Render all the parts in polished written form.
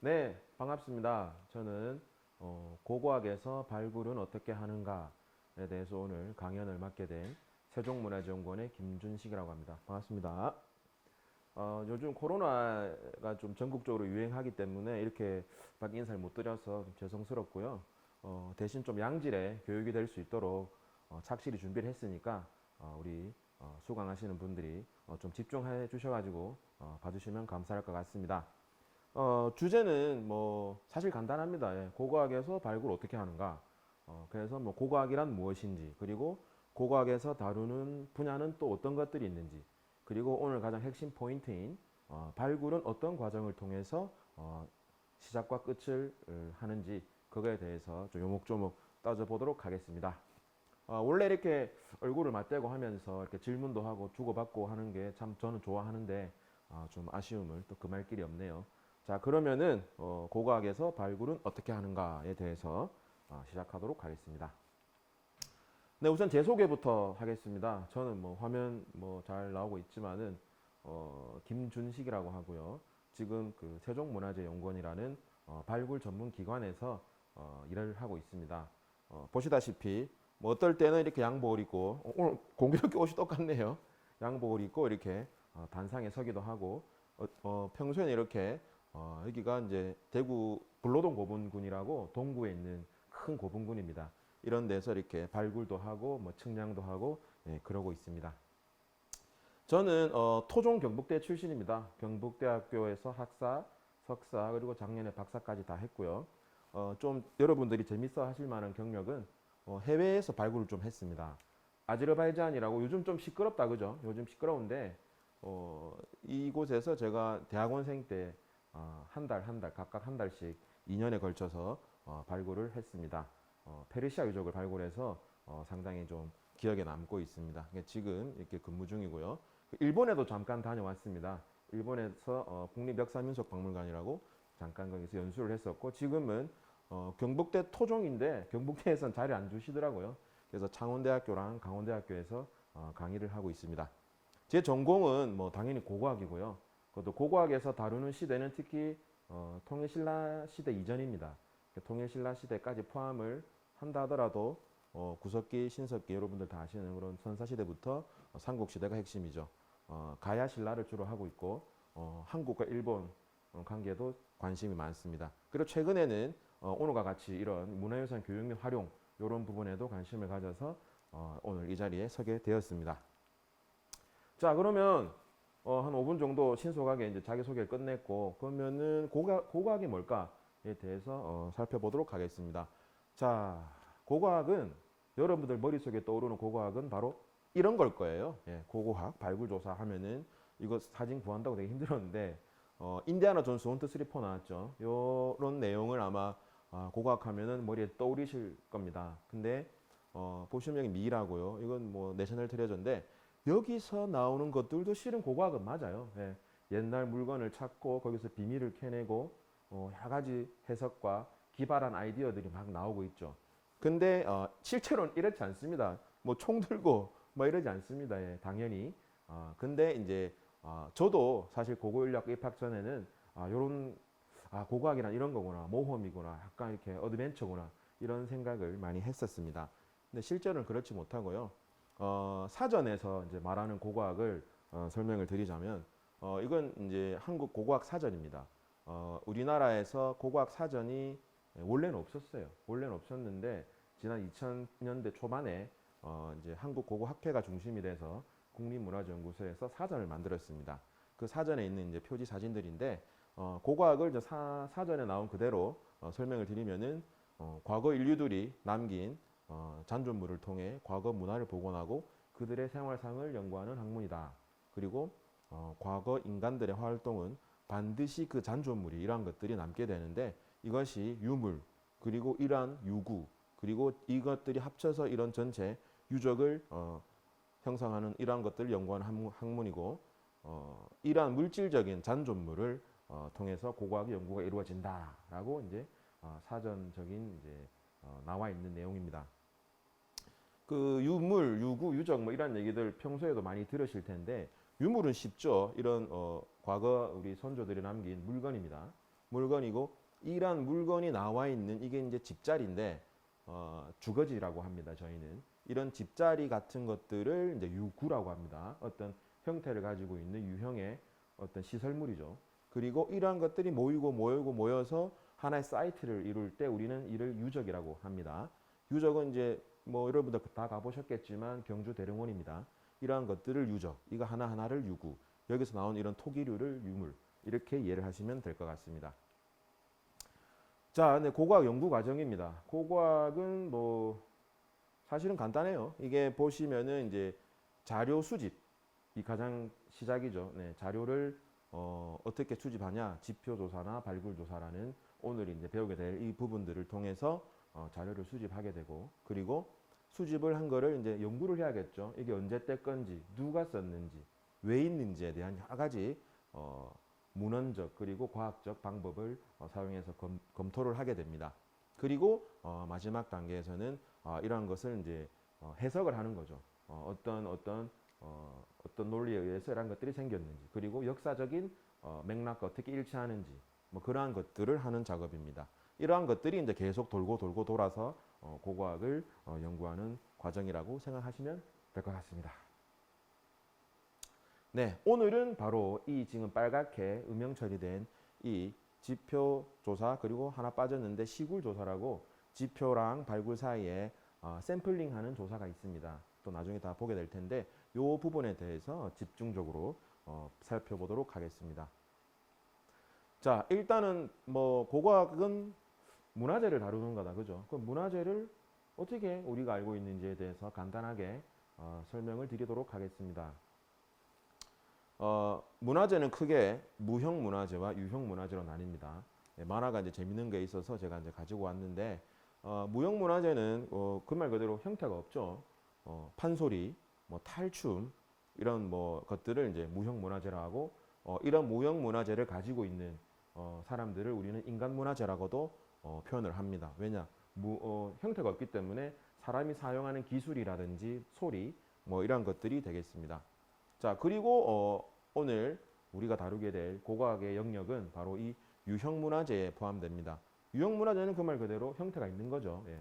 네, 반갑습니다. 저는 고고학에서 발굴은 어떻게 하는가에 대해서 오늘 강연을 맡게 된 세종문화재연구원의 김준식이라고 합니다. 반갑습니다. 요즘 코로나가 좀 전국적으로 유행하기 때문에 이렇게 밖 인사를 못 드려서 좀 죄송스럽고요. 대신 좀 양질의 교육이 될 수 있도록 착실히 준비를 했으니까 우리 수강하시는 분들이 좀 집중해 주셔가지고 봐주시면 감사할 것 같습니다. 주제는 뭐 사실 간단합니다. 예, 고고학에서 발굴 어떻게 하는가. 그래서 뭐 고고학이란 무엇인지, 그리고 고고학에서 다루는 분야는 또 어떤 것들이 있는지, 그리고 오늘 가장 핵심 포인트인 발굴은 어떤 과정을 통해서 시작과 끝을 하는지, 그거에 대해서 좀 요목조목 따져보도록 하겠습니다. 원래 이렇게 얼굴을 맞대고 하면서 이렇게 질문도 하고 주고받고 하는 게 참 저는 좋아하는데 좀 아쉬움을 또 금할 길이 없네요. 자, 그러면은 고고학에서 발굴은 어떻게 하는가에 대해서 시작하도록 하겠습니다. 네, 우선 제 소개부터 하겠습니다. 저는 뭐 화면 뭐 잘 나오고 있지만은 김준식이라고 하고요. 지금 그 세종문화재연구원이라는 발굴 전문 기관에서 일을 하고 있습니다. 보시다시피 뭐 어떨 때는 이렇게 양복을 입고 오늘 공교롭게 옷이 똑같네요. 양복을 입고 이렇게 단상에 서기도 하고 평소에는 이렇게 여기가 이제 대구 불로동 고분군이라고 동구에 있는 큰 고분군입니다. 이런 데서 이렇게 발굴도 하고 뭐 측량도 하고 그러고 있습니다. 저는 토종 경북대 출신입니다. 경북대학교에서 학사, 석사 그리고 작년에 박사까지 다 했고요. 좀 여러분들이 재밌어 하실 만한 경력은 해외에서 발굴을 좀 했습니다. 아제르바이잔이라고 요즘 좀 시끄럽다 그죠? 요즘 시끄러운데 이곳에서 제가 대학원생 때 한 달 한 달 각각 한 달씩 2년에 걸쳐서 발굴을 했습니다. 페르시아 유적을 발굴해서 상당히 좀 기억에 남고 있습니다. 지금 이렇게 근무 중이고요. 일본에도 잠깐 다녀왔습니다. 일본에서 국립역사민속박물관이라고 잠깐 거기서 연수를 했었고 지금은 경북대 토종인데 경북대에서는 자리 안 주시더라고요. 그래서 창원대학교랑 강원대학교에서 강의를 하고 있습니다. 제 전공은 뭐 당연히 고고학이고요. 그것도 고고학에서 다루는 시대는 특히 통일신라 시대 이전입니다. 통일신라 시대까지 포함을 한다 하더라도 구석기, 신석기 여러분들 다 아시는 그런 선사시대부터 삼국시대가 핵심이죠. 가야신라를 주로 하고 있고 한국과 일본 관계도 관심이 많습니다. 그리고 최근에는 오늘과 같이 이런 문화유산 교육 및 활용 이런 부분에도 관심을 가져서 오늘 이 자리에 서게 되었습니다. 자, 그러면 한 5분 정도 신속하게 이제 자기소개를 끝냈고, 그러면은 고고학이 뭘까에 대해서 살펴보도록 하겠습니다. 자, 고고학은 여러분들 머릿속에 떠오르는 고고학은 바로 이런 걸 거예요. 예, 고고학, 발굴조사 하면은 이거 사진 구한다고 되게 힘들었는데, 인디아나 존스 1, 2, 3, 4 나왔죠. 요런 내용을 아마 고고학 하면은 머리에 떠오르실 겁니다. 근데, 보시면 여기 미라고요. 이건 뭐 내셔널 트레저인데, 여기서 나오는 것들도 실은 고고학은 맞아요. 예. 옛날 물건을 찾고 거기서 비밀을 캐내고 여러 가지 해석과 기발한 아이디어들이 막 나오고 있죠. 근데 실제로는 이렇지 않습니다. 뭐 총 들고 뭐 이러지 않습니다. 예, 당연히. 근데 이제 저도 사실 고고인력 입학 전에는 요런 고고학이란 이런 거구나, 모험이구나, 약간 이렇게 어드벤처구나 이런 생각을 많이 했었습니다. 근데 실제로는 그렇지 못하고요. 사전에서 이제 말하는 고고학을 설명을 드리자면 이건 이제 한국 고고학 사전입니다. 우리나라에서 고고학 사전이 원래는 없었어요. 원래는 없었는데 지난 2000년대 초반에 이제 한국 고고학회가 중심이 돼서 국립문화연구소에서 사전을 만들었습니다. 그 사전에 있는 이제 표지 사진들인데 고고학을 이제 사전에 나온 그대로 설명을 드리면은 과거 인류들이 남긴 잔존물을 통해 과거 문화를 복원하고 그들의 생활상을 연구하는 학문이다. 그리고 과거 인간들의 활동은 반드시 그 잔존물이 이러한 것들이 남게 되는데 이것이 유물 그리고 이러한 유구 그리고 이것들이 합쳐서 이런 전체 유적을 형성하는 이러한 것들을 연구하는 학문이고 이러한 물질적인 잔존물을 통해서 고고학의 연구가 이루어진다라고 이제 사전적인 이제 나와 있는 내용입니다. 그 유물, 유구, 유적 뭐 이런 얘기들 평소에도 많이 들으실 텐데 유물은 쉽죠. 이런 과거 우리 선조들이 남긴 물건입니다. 물건이고 이러한 물건이 나와 있는 이게 이제 집자리인데 주거지라고 합니다. 저희는 이런 집자리 같은 것들을 이제 유구라고 합니다. 어떤 형태를 가지고 있는 유형의 어떤 시설물이죠. 그리고 이러한 것들이 모여서 하나의 사이트를 이룰 때 우리는 이를 유적이라고 합니다. 유적은 이제 뭐 여러분들 다 가보셨겠지만 경주 대릉원입니다. 이러한 것들을 유적, 이거 하나하나를 유구, 여기서 나온 이런 토기류를 유물, 이렇게 이해를 하시면 될 것 같습니다. 자, 네, 고고학 연구 과정입니다. 고고학은 뭐 사실은 간단해요. 이게 보시면은 이제 자료 수집이 가장 시작이죠. 네, 자료를 어떻게 수집하냐, 지표 조사나 발굴 조사라는 오늘 이제 배우게 될 이 부분들을 통해서 자료를 수집하게 되고, 그리고 수집을 한 거를 이제 연구를 해야겠죠. 이게 언제 때 건지, 누가 썼는지, 왜 있는지에 대한 여러 가지 문헌적 그리고 과학적 방법을 사용해서 검토를 하게 됩니다. 그리고 마지막 단계에서는 이러한 것을 이제 해석을 하는 거죠. 어떤 논리에 의해서 이러한 것들이 생겼는지, 그리고 역사적인 맥락과 어떻게 일치하는지, 뭐 그러한 것들을 하는 작업입니다. 이러한 것들이 이제 계속 돌고 돌아서 고고학을 연구하는 과정이라고 생각하시면 될 것 같습니다. 네, 오늘은 바로 이 지금 빨갛게 음영 처리된 이 지표 조사, 그리고 하나 빠졌는데 시굴 조사라고 지표랑 발굴 사이에 샘플링 하는 조사가 있습니다. 또 나중에 다 보게 될 텐데 이 부분에 대해서 집중적으로 살펴보도록 하겠습니다. 자, 일단은 뭐 고고학은 문화재를 다루는 거다, 그죠? 그 문화재를 어떻게 우리가 알고 있는지에 대해서 간단하게 설명을 드리도록 하겠습니다. 문화재는 크게 무형 문화재와 유형 문화재로 나뉩니다. 예, 만화가 이제 재밌는 게 있어서 제가 이제 가지고 왔는데, 무형 문화재는 그 말 그대로 형태가 없죠. 판소리, 뭐 탈춤 이런 뭐 것들을 이제 무형 문화재라 하고, 이런 무형 문화재를 가지고 있는 사람들을 우리는 인간 문화재라고도 표현을 합니다. 왜냐, 형태가 없기 때문에 사람이 사용하는 기술이라든지 소리, 뭐 이런 것들이 되겠습니다. 자, 그리고 오늘 우리가 다루게 될 고고학의 영역은 바로 이 유형 문화재에 포함됩니다. 유형 문화재는 그 말 그대로 형태가 있는 거죠. 예.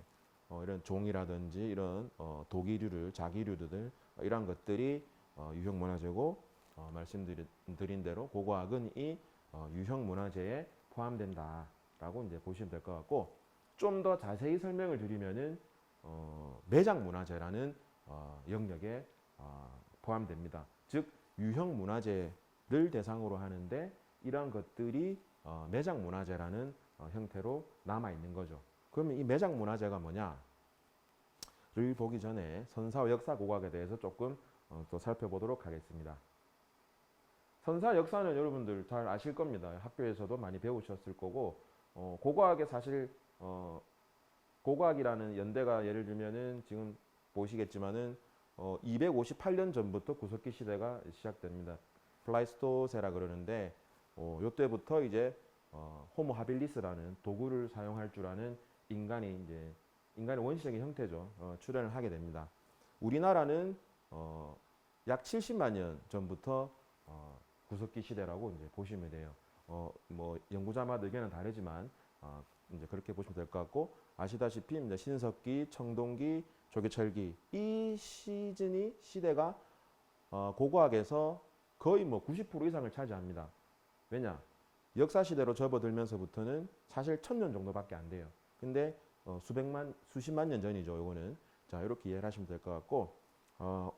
이런 종이라든지 이런 도기류를 자기류들 이런 것들이 유형 문화재고, 말씀드린 대로 고고학은 이 유형 문화재에 포함된다라고 이제 보시면 될 것 같고, 좀 더 자세히 설명을 드리면은 매장 문화재라는 영역에 포함됩니다. 즉 유형 문화재를 대상으로 하는데 이러한 것들이 매장 문화재라는 형태로 남아 있는 거죠. 그러면 이 매장 문화재가 뭐냐를 보기 전에 선사와 역사 고고학에 대해서 조금 또 살펴보도록 하겠습니다. 선사 역사는 여러분들 잘 아실 겁니다. 학교에서도 많이 배우셨을 거고, 고고학에 사실 고고학이라는 연대가 예를 들면은 지금 보시겠지만은 258년 전부터 구석기 시대가 시작됩니다. 플라이스토세라 그러는데 요때부터 이제 호모 하빌리스라는 도구를 사용할 줄 아는 인간의 원시적인 형태죠. 출현을 하게 됩니다. 우리나라는 약 70만 년 전부터 구석기 시대라고 이제 보시면 돼요. 뭐 연구자마다 의견은 다르지만 이제 그렇게 보시면 될 것 같고, 아시다시피 이제 신석기, 청동기, 조개철기 이 시대가 고고학에서 거의 뭐 90% 이상을 차지합니다. 왜냐? 역사 시대로 접어들면서부터는 사실 1000년 정도밖에 안 돼요. 근데 수십만 년 전이죠. 요거는 자, 이렇게 이해를 하시면 될 것 같고,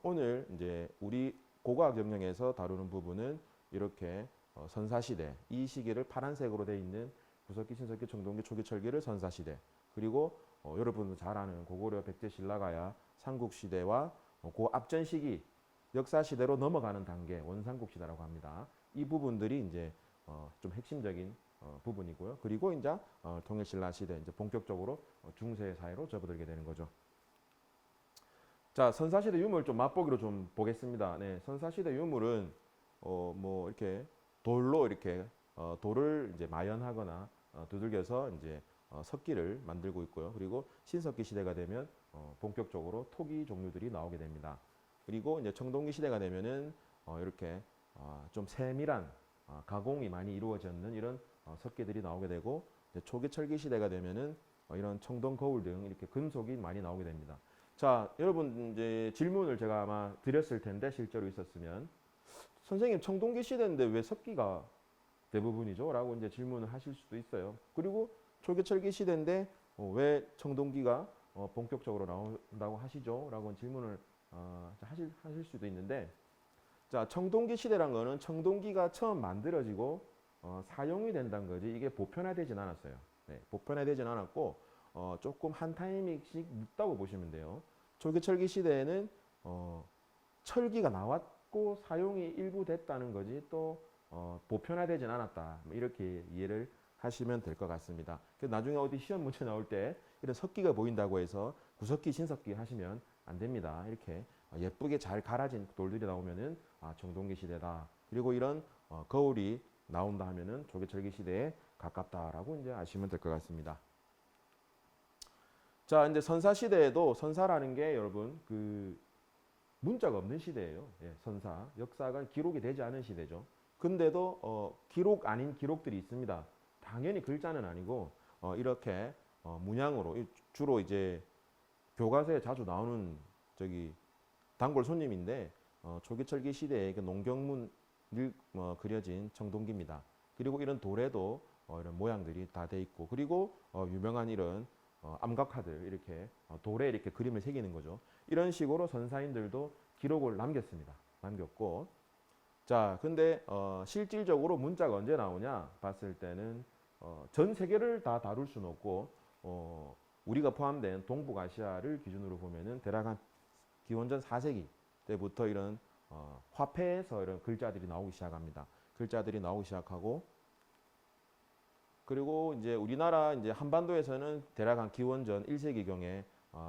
오늘 이제 우리 고고학 영역에서 다루는 부분은 이렇게 선사시대, 이 시기를 파란색으로 되어 있는 구석기, 신석기, 청동기, 초기철기를 선사시대, 그리고 여러분도 잘 아는 고구려, 백제, 신라가야 삼국시대와 그 앞전 시기 역사시대로 넘어가는 단계 원삼국시대라고 합니다. 이 부분들이 이제 좀 핵심적인 부분이고요. 그리고 이제 통일신라 시대 이제 본격적으로 중세 사회로 접어들게 되는 거죠. 자, 선사시대 유물 좀 맛보기로 좀 보겠습니다. 네, 선사시대 유물은 뭐 이렇게 돌로 이렇게 돌을 이제 마연하거나 두들겨서 이제 석기를 만들고 있고요. 그리고 신석기 시대가 되면 본격적으로 토기 종류들이 나오게 됩니다. 그리고 이제 청동기 시대가 되면은 이렇게 좀 세밀한 가공이 많이 이루어졌는 이런 석기들이 나오게 되고, 이제 초기철기 시대가 되면은 이런 청동, 거울 등 이렇게 금속이 많이 나오게 됩니다. 자, 여러분 이제 질문을 제가 아마 드렸을 텐데 실제로 있었으면, 선생님 청동기 시대인데 왜 석기가 대부분이죠? 라고 이제 질문을 하실 수도 있어요. 그리고 초기철기 시대인데 왜 청동기가 본격적으로 나온다고 하시죠? 라고 질문을 하실 수도 있는데, 자, 청동기 시대란 거는 청동기가 처음 만들어지고 사용이 된다는 거지, 이게 보편화되진 않았어요. 네, 보편화되진 않았고 조금 한 타이밍씩 늦다고 보시면 돼요. 초기철기 시대에는 철기가 나왔고 사용이 일부 됐다는 거지, 또 보편화되진 않았다, 뭐 이렇게 이해를 하시면 될 것 같습니다. 나중에 어디 시험 문제 나올 때 이런 석기가 보인다고 해서 구석기, 신석기 하시면 안 됩니다. 이렇게 예쁘게 잘 갈아진 돌들이 나오면은 청동기 시대다. 그리고 이런 거울이 나온다 하면은 조개철기 시대에 가깝다라고 이제 아시면 될 것 같습니다. 자, 이제 선사 시대에도, 선사라는 게 여러분 그 문자가 없는 시대예요. 예, 선사 역사가 기록이 되지 않은 시대죠. 근데도 기록 아닌 기록들이 있습니다. 당연히 글자는 아니고 이렇게 문양으로, 주로 이제 교과서에 자주 나오는 저기 단골 손님인데 초기철기 시대에 그 농경문 그려진 청동기입니다. 그리고 이런 돌에도 이런 모양들이 다 돼 있고, 그리고 유명한 이런 암각화들, 이렇게 돌에 이렇게 그림을 새기는 거죠. 이런 식으로 선사인들도 기록을 남겼습니다. 남겼고, 자, 근데 실질적으로 문자가 언제 나오냐 봤을 때는 전 세계를 다 다룰 수는 없고 우리가 포함된 동북아시아를 기준으로 보면은 대략 한 기원전 4세기 때부터 이런 화폐에서 이런 글자들이 나오기 시작합니다. 글자들이 나오기 시작하고, 그리고 이제 우리나라 이제 한반도에서는 대략 한 기원전 1세기경에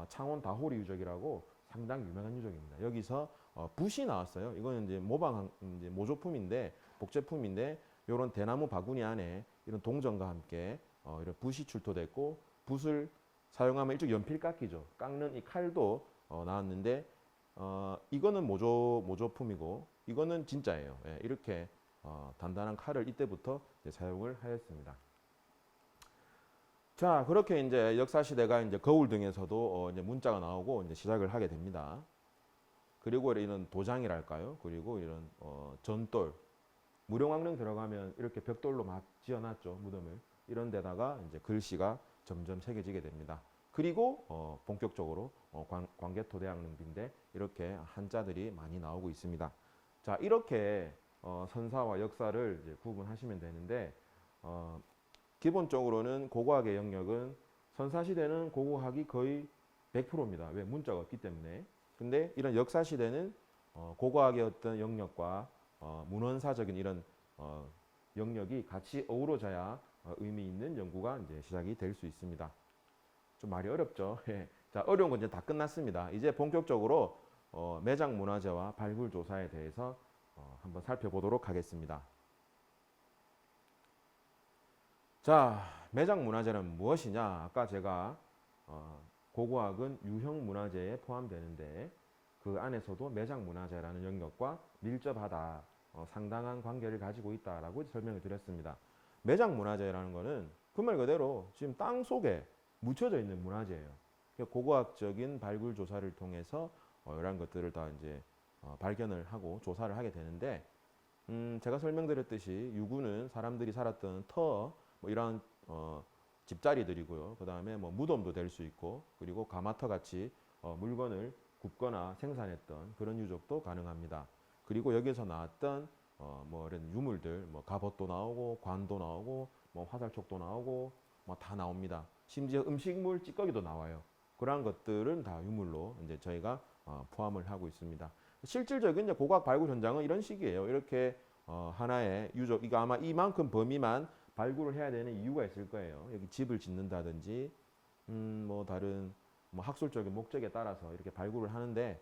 창원 다호리 유적이라고 상당히 유명한 유적입니다. 여기서 붓이 나왔어요. 이거는 이제 이제 모조품인데, 복제품인데, 이런 대나무 바구니 안에 이런 동전과 함께 이런 붓이 출토됐고, 붓을 사용하면 일종 연필 깎이죠. 깎는 이 칼도 나왔는데, 이거는 모조품이고 이거는 진짜예요. 예, 이렇게 단단한 칼을 이때부터 사용을 하였습니다. 자, 그렇게 이제 역사 시대가 이제 거울 등에서도 이제 문자가 나오고 이제 시작을 하게 됩니다. 그리고 이런 도장이랄까요? 그리고 이런 전돌, 무령왕릉 들어가면 이렇게 벽돌로 막 지어놨죠, 무덤을. 이런 데다가 이제 글씨가 점점 새겨지게 됩니다. 그리고 본격적으로 광개토대왕릉비인데 이렇게 한자들이 많이 나오고 있습니다. 자, 이렇게 선사와 역사를 이제 구분하시면 되는데, 기본적으로는 고고학의 영역은, 선사시대는 고고학이 거의 100%입니다. 왜? 문자가 없기 때문에. 근데 이런 역사시대는 고고학의 어떤 영역과 문헌사적인 이런 영역이 같이 어우러져야 의미 있는 연구가 이제 시작이 될 수 있습니다. 좀 말이 어렵죠. 예. 자, 어려운 건 이제 다 끝났습니다. 이제 본격적으로 매장 문화재와 발굴 조사에 대해서 한번 살펴보도록 하겠습니다. 자, 매장 문화재는 무엇이냐? 아까 제가 고고학은 유형 문화재에 포함되는데 그 안에서도 매장 문화재라는 영역과 밀접하다, 상당한 관계를 가지고 있다라고 설명을 드렸습니다. 매장 문화재라는 것은 그 말 그대로 지금 땅 속에 묻혀져 있는 문화재예요. 고고학적인 발굴 조사를 통해서 이러한 것들을 다 이제 발견을 하고 조사를 하게 되는데, 제가 설명드렸듯이 유구는 사람들이 살았던 터, 뭐 이런 집자리들이고요. 그 다음에 뭐 무덤도 될 수 있고, 그리고 가마터 같이 물건을 굽거나 생산했던 그런 유적도 가능합니다. 그리고 여기서 나왔던 뭐 이런 유물들, 뭐 갑옷도 나오고 관도 나오고 뭐 화살촉도 나오고 뭐 다 나옵니다. 심지어 음식물 찌꺼기도 나와요. 그러한 것들은 다 유물로 이제 저희가 포함을 하고 있습니다. 실질적인 이제 고고학 발굴 현장은 이런 식이에요. 이렇게 하나의 유적, 이거 아마 이만큼 범위만 발굴을 해야 되는 이유가 있을 거예요. 여기 집을 짓는다든지, 뭐 다른 뭐 학술적인 목적에 따라서 이렇게 발굴을 하는데,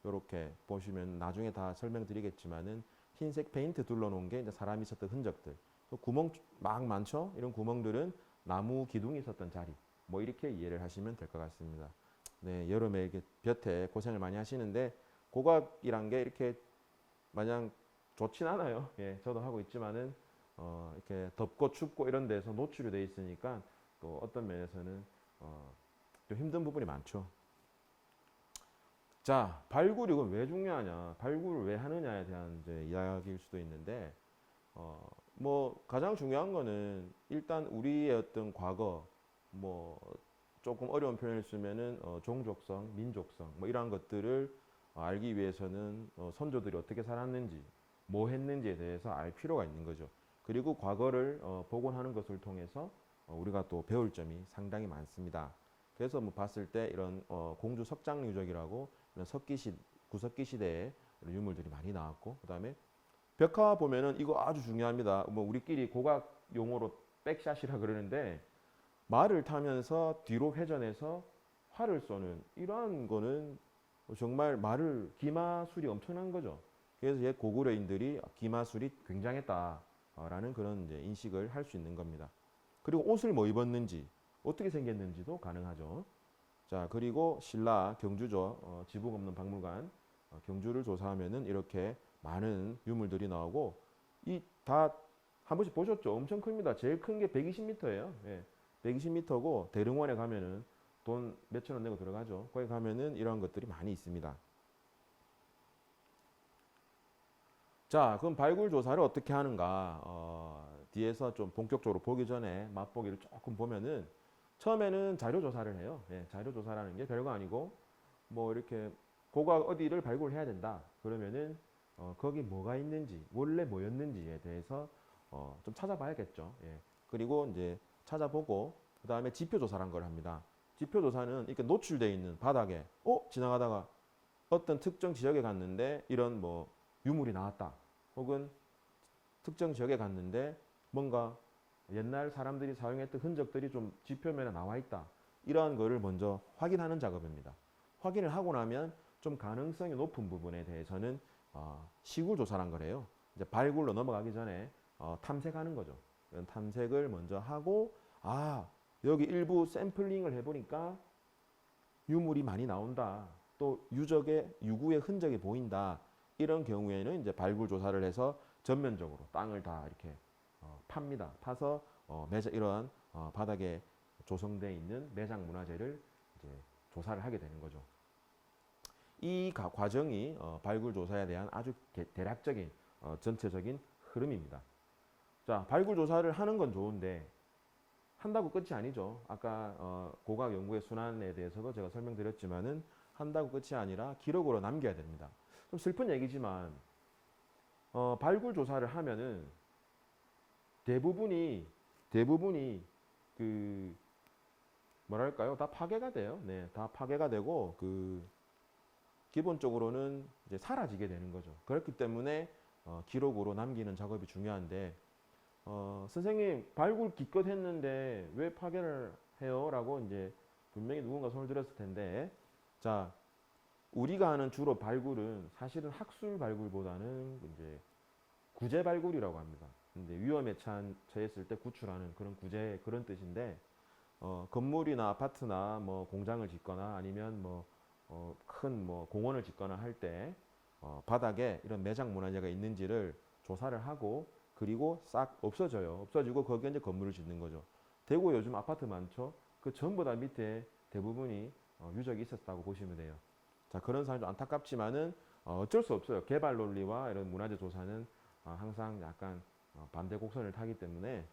이렇게 보시면 나중에 다 설명드리겠지만은 흰색 페인트 둘러놓은 게 이제 사람이 있었던 흔적들, 또 구멍 막 많죠. 이런 구멍들은 나무 기둥이 있었던 자리, 뭐 이렇게 이해를 하시면 될 것 같습니다. 네, 여름에 이렇게 볕에 고생을 많이 하시는데 고고학이란 게 이렇게 마냥 좋진 않아요. 예, 저도 하고 있지만은 이렇게 덥고 춥고 이런 데서 노출이 돼 있으니까 또 어떤 면에서는 좀 힘든 부분이 많죠. 자, 발굴이 이건 왜 중요하냐, 발굴을 왜 하느냐에 대한 이제 이야기일 수도 있는데, 뭐 가장 중요한 거는 일단 우리의 어떤 과거, 뭐 조금 어려운 표현을 쓰면은 종족성, 민족성 뭐 이러한 것들을 알기 위해서는 선조들이 어떻게 살았는지, 뭐 했는지에 대해서 알 필요가 있는 거죠. 그리고 과거를 복원하는 것을 통해서 우리가 또 배울 점이 상당히 많습니다. 그래서 뭐 봤을 때 이런 공주 석장유적이라고 이런 구석기 시대의 유물들이 많이 나왔고, 그다음에 벽화 보면은 이거 아주 중요합니다. 뭐 우리끼리 고각 용어로 백샷이라 그러는데, 말을 타면서 뒤로 회전해서 활을 쏘는 이러한 거는 정말 말을 기마술이 엄청난 거죠. 그래서 옛 고구려인들이 기마술이 굉장했다라는 그런 이제 인식을 할 수 있는 겁니다. 그리고 옷을 뭐 입었는지, 어떻게 생겼는지도 가능하죠. 자, 그리고 신라 경주죠. 지붕 없는 박물관 경주를 조사하면은 이렇게 많은 유물들이 나오고, 이 다 한 번씩 보셨죠? 엄청 큽니다. 제일 큰 게 120m예요. 예, 120m고 대릉원에 가면은 돈 몇천 원 내고 들어가죠. 거기 가면은 이런 것들이 많이 있습니다. 자, 그럼 발굴 조사를 어떻게 하는가? 뒤에서 좀 본격적으로 보기 전에 맛보기를 조금 보면은, 처음에는 자료 조사를 해요. 예, 자료 조사라는 게 별거 아니고, 뭐 이렇게 고각 어디를 발굴해야 된다. 그러면은 거기 뭐가 있는지, 원래 뭐였는지에 대해서 좀 찾아봐야겠죠. 예. 그리고 이제 찾아보고 그 다음에 지표 조사란 걸 합니다. 지표 조사는 이렇게 노출되어 있는 바닥에 지나가다가 어떤 특정 지역에 갔는데 이런 뭐 유물이 나왔다. 혹은 특정 지역에 갔는데 뭔가 옛날 사람들이 사용했던 흔적들이 좀 지표면에 나와 있다. 이러한 거를 먼저 확인하는 작업입니다. 확인을 하고 나면 좀 가능성이 높은 부분에 대해서는 시굴 조사란 거래요. 이제 발굴로 넘어가기 전에 탐색하는 거죠. 탐색을 먼저 하고, 여기 일부 샘플링을 해보니까 유물이 많이 나온다. 또 유구의 흔적이 보인다. 이런 경우에는 이제 발굴 조사를 해서 전면적으로 땅을 다 이렇게 팝니다. 파서 이러한 바닥에 조성되어 있는 매장 문화재를 이제 조사를 하게 되는 거죠. 이 과정이 발굴 조사에 대한 아주 대략적인 전체적인 흐름입니다. 자, 발굴 조사를 하는 건 좋은데 한다고 끝이 아니죠. 아까 고각 연구의 순환에 대해서도 제가 설명드렸지만은 한다고 끝이 아니라 기록으로 남겨야 됩니다. 좀 슬픈 얘기지만 발굴 조사를 하면은 대부분이 그 뭐랄까요, 다 파괴가 돼요. 네, 다 파괴가 되고 기본적으로는 이제 사라지게 되는 거죠. 그렇기 때문에 기록으로 남기는 작업이 중요한데, 선생님 발굴 기껏 했는데 왜 파괴를 해요? 라고 이제 분명히 누군가 손을 들었을 텐데, 자, 우리가 하는 주로 발굴은 사실은 학술 발굴보다는 이제 구제 발굴이라고 합니다. 근데 위험에 처했을 때 구출하는 그런 구제, 그런 뜻인데, 건물이나 아파트나 뭐 공장을 짓거나 아니면 큰 공원을 짓거나 할 때 바닥에 이런 매장 문화재가 있는지를 조사를 하고, 그리고 싹 없어져요. 없어지고 거기에 이제 건물을 짓는 거죠. 대구 요즘 아파트 많죠? 그 전부 다 밑에 대부분이 유적이 있었다고 보시면 돼요. 자, 그런 상황이 좀 안타깝지만은 어쩔 수 없어요. 개발 논리와 이런 문화재 조사는 항상 약간 반대 곡선을 타기 때문에,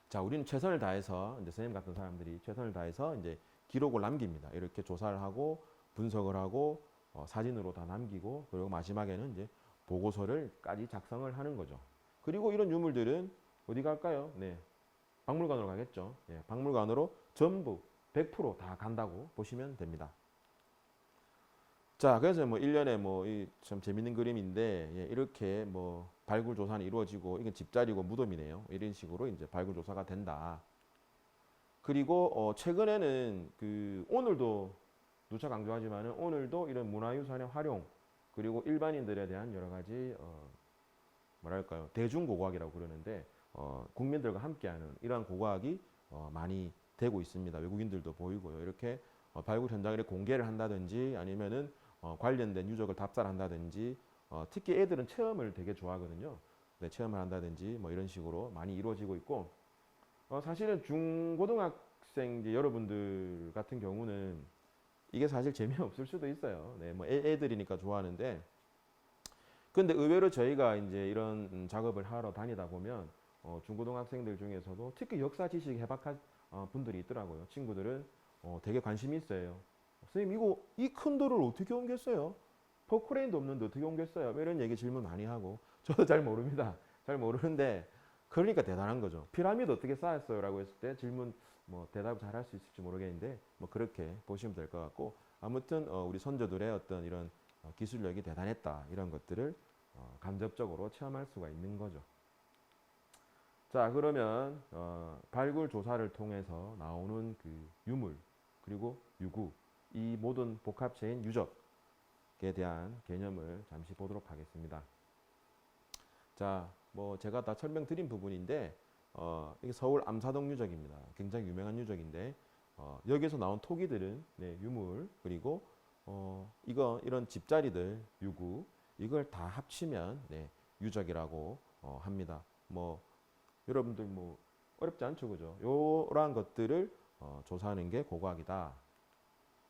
자, 우리는 최선을 다해서, 이제 선생님 같은 사람들이 최선을 다해서 이제 기록을 남깁니다. 이렇게 조사를 하고 분석을 하고 사진으로 다 남기고, 그리고 마지막에는 이제 보고서를까지 작성을 하는 거죠. 그리고 이런 유물들은 어디 갈까요? 네, 박물관으로 가겠죠. 예, 박물관으로 전부 100%다 간다고 보시면 됩니다. 자, 그래서 뭐 1년에 참 재밌는 그림인데, 예, 이렇게 발굴 조사는 이루어지고, 이건 집자리고 무덤이네요. 이런 식으로 이제 발굴 조사가 된다. 그리고 최근에는 오늘도 누차 강조하지만은 오늘도 이런 문화유산의 활용, 그리고 일반인들에 대한 여러 가지 뭐랄까요, 대중고고학이라고 그러는데 국민들과 함께하는 이러한 고고학이 많이 되고 있습니다. 외국인들도 보이고요. 이렇게 발굴 현장을 공개를 한다든지 아니면은 관련된 유적을 답사한다든지 특히 애들은 체험을 되게 좋아하거든요. 네, 체험을 한다든지 뭐 이런 식으로 많이 이루어지고 있고 사실은 중고등학생 이제 여러분들 같은 경우는 이게 사실 재미없을 수도 있어요. 네, 뭐 애들이니까 좋아하는데 근데 의외로 저희가 이제 이런 작업을 하러 다니다 보면 중고등학생들 중에서도 특히 역사 지식 해박한 분들이 있더라고요. 친구들은 되게 관심이 있어요. 선생님 이거 이 큰 돌을 어떻게 옮겼어요? 포크레인도 없는데 어떻게 옮겼어요? 뭐 이런 얘기 질문 많이 하고 저도 잘 모릅니다. 잘 모르는데 그러니까 대단한 거죠. 피라미드 어떻게 쌓았어요? 라고 했을 때 질문 뭐 대답 잘 할 수 있을지 모르겠는데 뭐 그렇게 보시면 될 것 같고 아무튼 우리 선조들의 어떤 이런 기술력이 대단했다 이런 것들을 간접적으로 체험할 수가 있는 거죠. 자 그러면 발굴 조사를 통해서 나오는 그 유물 그리고 유구 이 모든 복합체인 유적에 대한 개념을 잠시 보도록 하겠습니다. 자, 뭐 제가 다 설명드린 부분인데 이게 서울 암사동 유적입니다. 굉장히 유명한 유적인데 여기서 나온 토기들은 네, 유물 그리고 이런 집자리들 유구 이걸 다 합치면 네, 유적이라고 합니다. 뭐 여러분들 뭐 어렵지 않죠, 그죠? 요러한 것들을 조사하는 게 고고학이다.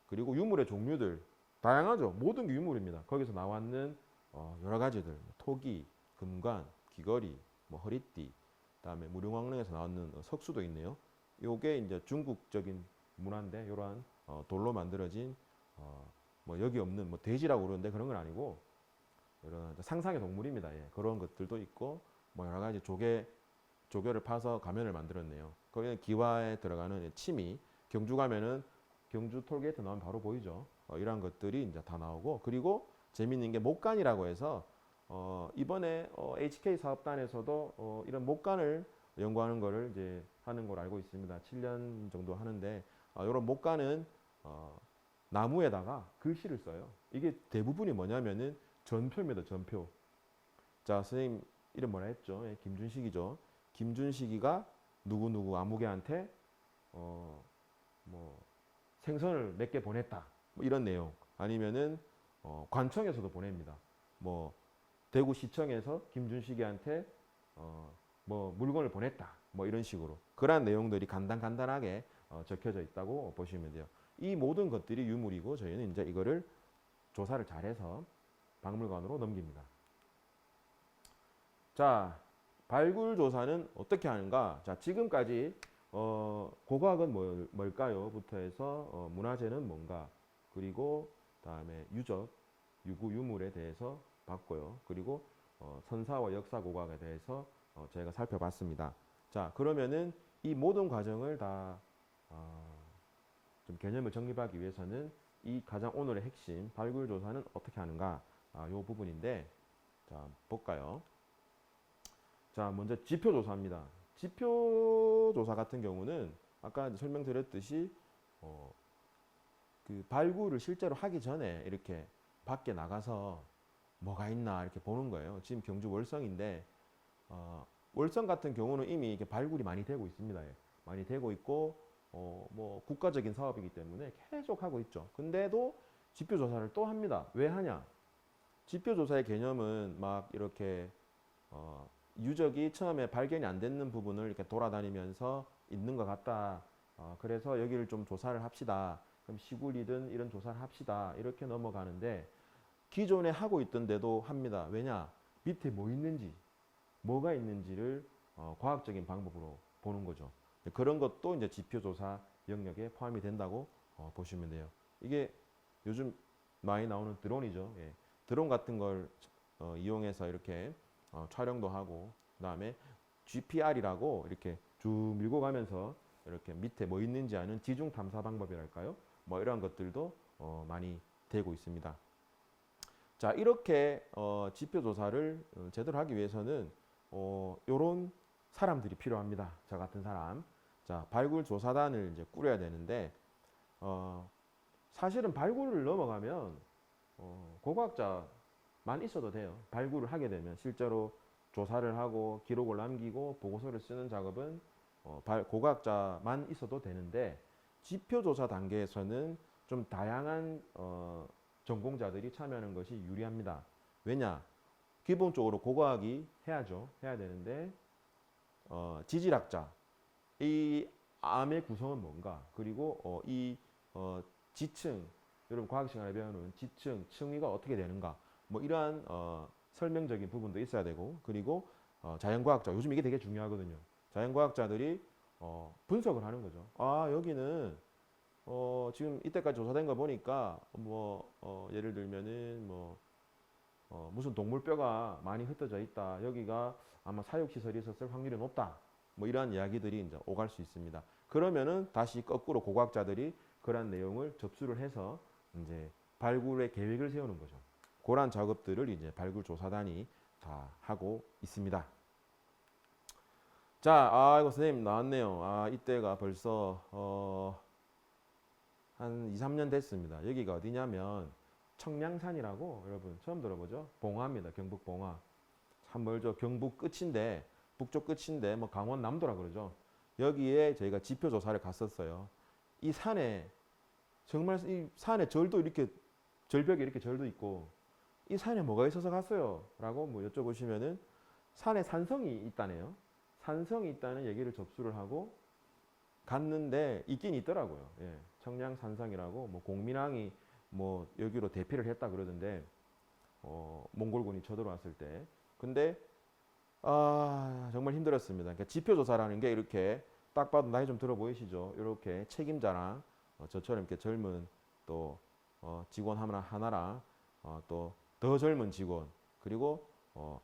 그리고 유물의 종류들 다양하죠. 모든 게 유물입니다. 거기서 나왔는 여러 가지들 토기, 금관, 귀걸이, 뭐 허리띠, 그다음에 무릉왕릉에서 나왔는 석수도 있네요. 요게 이제 중국적인 문화인데 이러한 돌로 만들어진 뭐 여기 없는 뭐 돼지라고 그러는데 그런 건 아니고 이런 상상의 동물입니다. 예. 그런 것들도 있고 뭐 여러 가지 조개를 파서 가면을 만들었네요. 거기는 기와에 들어가는 침이 경주 가면은 경주 톨게이트 나오면 바로 보이죠. 이러한 것들이 이제 다 나오고 그리고 재밌는 게 목간이라고 해서 이번에 HK 사업단에서도 이런 목간을 연구하는 거를 이제 하는 걸 알고 있습니다. 7년 정도 하는데 이런 목간은 나무에다가 글씨를 써요. 이게 대부분이 뭐냐면은 전표입니다. 전표. 자, 선생님 이름 뭐라 했죠? 예, 김준식이죠. 김준식이가 누구누구 아무개한테 뭐 생선을 몇 개 보냈다. 뭐 이런 내용. 아니면은 관청에서도 보냅니다. 뭐 대구시청에서 김준식이한테 뭐 물건을 보냈다. 뭐 이런 식으로. 그러한 내용들이 간단하게 적혀져 있다고 보시면 돼요. 이 모든 것들이 유물이고 저희는 이제 이거를 조사를 잘해서 박물관으로 넘깁니다. 자, 발굴 조사는 어떻게 하는가? 자, 지금까지 고고학은 뭘까요? 부터 해서 문화재는 뭔가? 그리고 다음에 유적, 유구, 유물에 대해서 봤고요. 그리고 선사와 역사 고고학에 대해서 저희가 살펴봤습니다. 자, 그러면은 이 모든 과정을 다 좀 개념을 정립하기 위해서는 이 가장 오늘의 핵심 발굴 조사는 어떻게 하는가? 이 부분인데 자, 볼까요? 자, 먼저 지표 조사입니다. 지표 조사 같은 경우는 아까 설명드렸듯이 그 발굴을 실제로 하기 전에 이렇게 밖에 나가서 뭐가 있나 이렇게 보는 거예요. 지금 경주 월성인데 월성 같은 경우는 이미 이게 발굴이 많이 되고 있습니다. 예. 많이 되고 있고 뭐 국가적인 사업이기 때문에 계속 하고 있죠. 근데도 지표 조사를 또 합니다. 왜 하냐? 지표 조사의 개념은 막 이렇게 유적이 처음에 발견이 안 됐는 부분을 이렇게 돌아다니면서 있는 것 같다. 그래서 여기를 좀 조사를 합시다. 그럼 시굴이든 이런 조사를 합시다. 이렇게 넘어가는데 기존에 하고 있던데도 합니다. 왜냐? 밑에 뭐 있는지, 뭐가 있는지를 과학적인 방법으로 보는 거죠. 그런 것도 이제 지표 조사 영역에 포함이 된다고 보시면 돼요. 이게 요즘 많이 나오는 드론이죠. 예. 드론 같은 걸 이용해서 이렇게 촬영도 하고 그다음에 GPR이라고 이렇게 쭉 밀고 가면서 이렇게 밑에 뭐 있는지 아는 지중 탐사 방법이랄까요? 뭐 이런 것들도 많이 되고 있습니다. 자, 이렇게 지표 조사를 제대로 하기 위해서는 요런 사람들이 필요합니다. 저 같은 사람. 자, 발굴 조사단을 이제 꾸려야 되는데 사실은 발굴을 넘어가면 고고학자만 있어도 돼요. 발굴을 하게 되면 실제로 조사를 하고 기록을 남기고 보고서를 쓰는 작업은 고고학자만 있어도 되는데 지표 조사 단계에서는 좀 다양한 전공자들이 참여하는 것이 유리합니다. 왜냐? 기본적으로 고고학이 해야죠. 해야 되는데 지질학자 이 암의 구성은 뭔가 그리고 지층 여러분 과학 시간에 배우는 지층 층위가 어떻게 되는가 뭐 이러한 설명적인 부분도 있어야 되고 그리고 자연과학자 요즘 이게 되게 중요하거든요. 자연과학자들이 분석을 하는 거죠. 아 여기는 지금 이때까지 조사된 거 보니까 예를 들면은 무슨 동물뼈가 많이 흩어져 있다. 여기가 아마 사육시설이 있었을 확률이 높다. 뭐 이러한 이야기들이 이제 오갈 수 있습니다. 그러면은 다시 거꾸로 고고학자들이 그러한 내용을 접수를 해서 이제 발굴의 계획을 세우는 거죠. 그러한 작업들을 이제 발굴조사단이 다 하고 있습니다. 자, 이거 선생님 나왔네요. 이때가 벌써 한 2, 3년 됐습니다. 여기가 어디냐면 청량산이라고 여러분 처음 들어보죠? 봉화입니다. 경북 봉화. 참 멀죠. 경북 끝인데 북쪽 끝인데 뭐 강원 남도라 그러죠. 여기에 저희가 지표 조사를 갔었어요. 이 산에 정말 이 산에 절도 이렇게 절벽에 이렇게 절도 있고 이 산에 뭐가 있어서 갔어요? 라고 뭐 여쭤보시면은 산에 산성이 있다네요. 산성이 있다는 얘기를 접수를 하고 갔는데 있긴 있더라고요. 예. 청량산성이라고 뭐 공민왕이 뭐 여기로 대피를 했다 그러던데 몽골군이 쳐들어왔을 때 근데 정말 힘들었습니다. 그러니까 지표 조사라는 게 이렇게 딱 봐도 나이 좀 들어 보이시죠? 이렇게 책임자랑 저처럼 이렇게 젊은 또 직원 하나랑 또 더 젊은 직원 그리고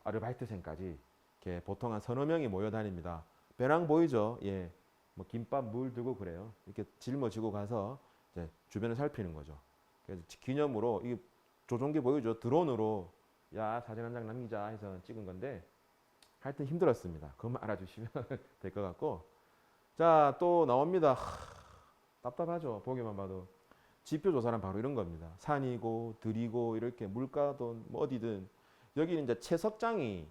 아르바이트생까지 이렇게 보통 한 서너 명이 모여 다닙니다. 배낭 보이죠? 예, 뭐 김밥 물 들고 그래요. 이렇게 짊어지고 가서 이제 주변을 살피는 거죠. 그래서 기념으로 이 조종기 보이죠? 드론으로 야 사진 한 장 남기자 해서 찍은 건데 하여튼 힘들었습니다. 그것만 알아주시면 될 것 같고 자 또 나옵니다. 답답하죠. 보기만 봐도. 지표 조사는 바로 이런 겁니다. 산이고 들이고 이렇게 물가든 뭐 어디든 여기는 이제 채석장이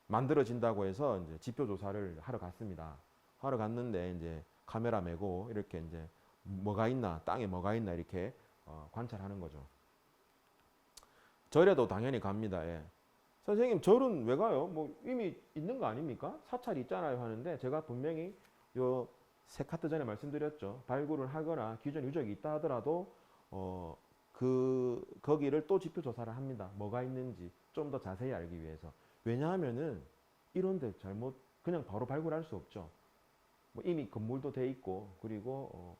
만들어진다고 해서 이제 지표 조사를 하러 갔습니다. 하러 갔는데 이제 카메라 메고 이렇게 이제 뭐가 있나 땅에 뭐가 있나 이렇게 관찰하는 거죠. 절에도 당연히 갑니다. 예. 선생님 절은 왜 가요? 뭐 이미 있는 거 아닙니까? 사찰이 있잖아요 하는데 제가 분명히 요 세 카트 전에 말씀드렸죠. 발굴을 하거나 기존 유적이 있다 하더라도 거기를 또 지표 조사를 합니다. 뭐가 있는지 좀 더 자세히 알기 위해서. 왜냐하면은 이런데 잘못 그냥 바로 발굴할 수 없죠. 뭐 이미 건물도 돼 있고 그리고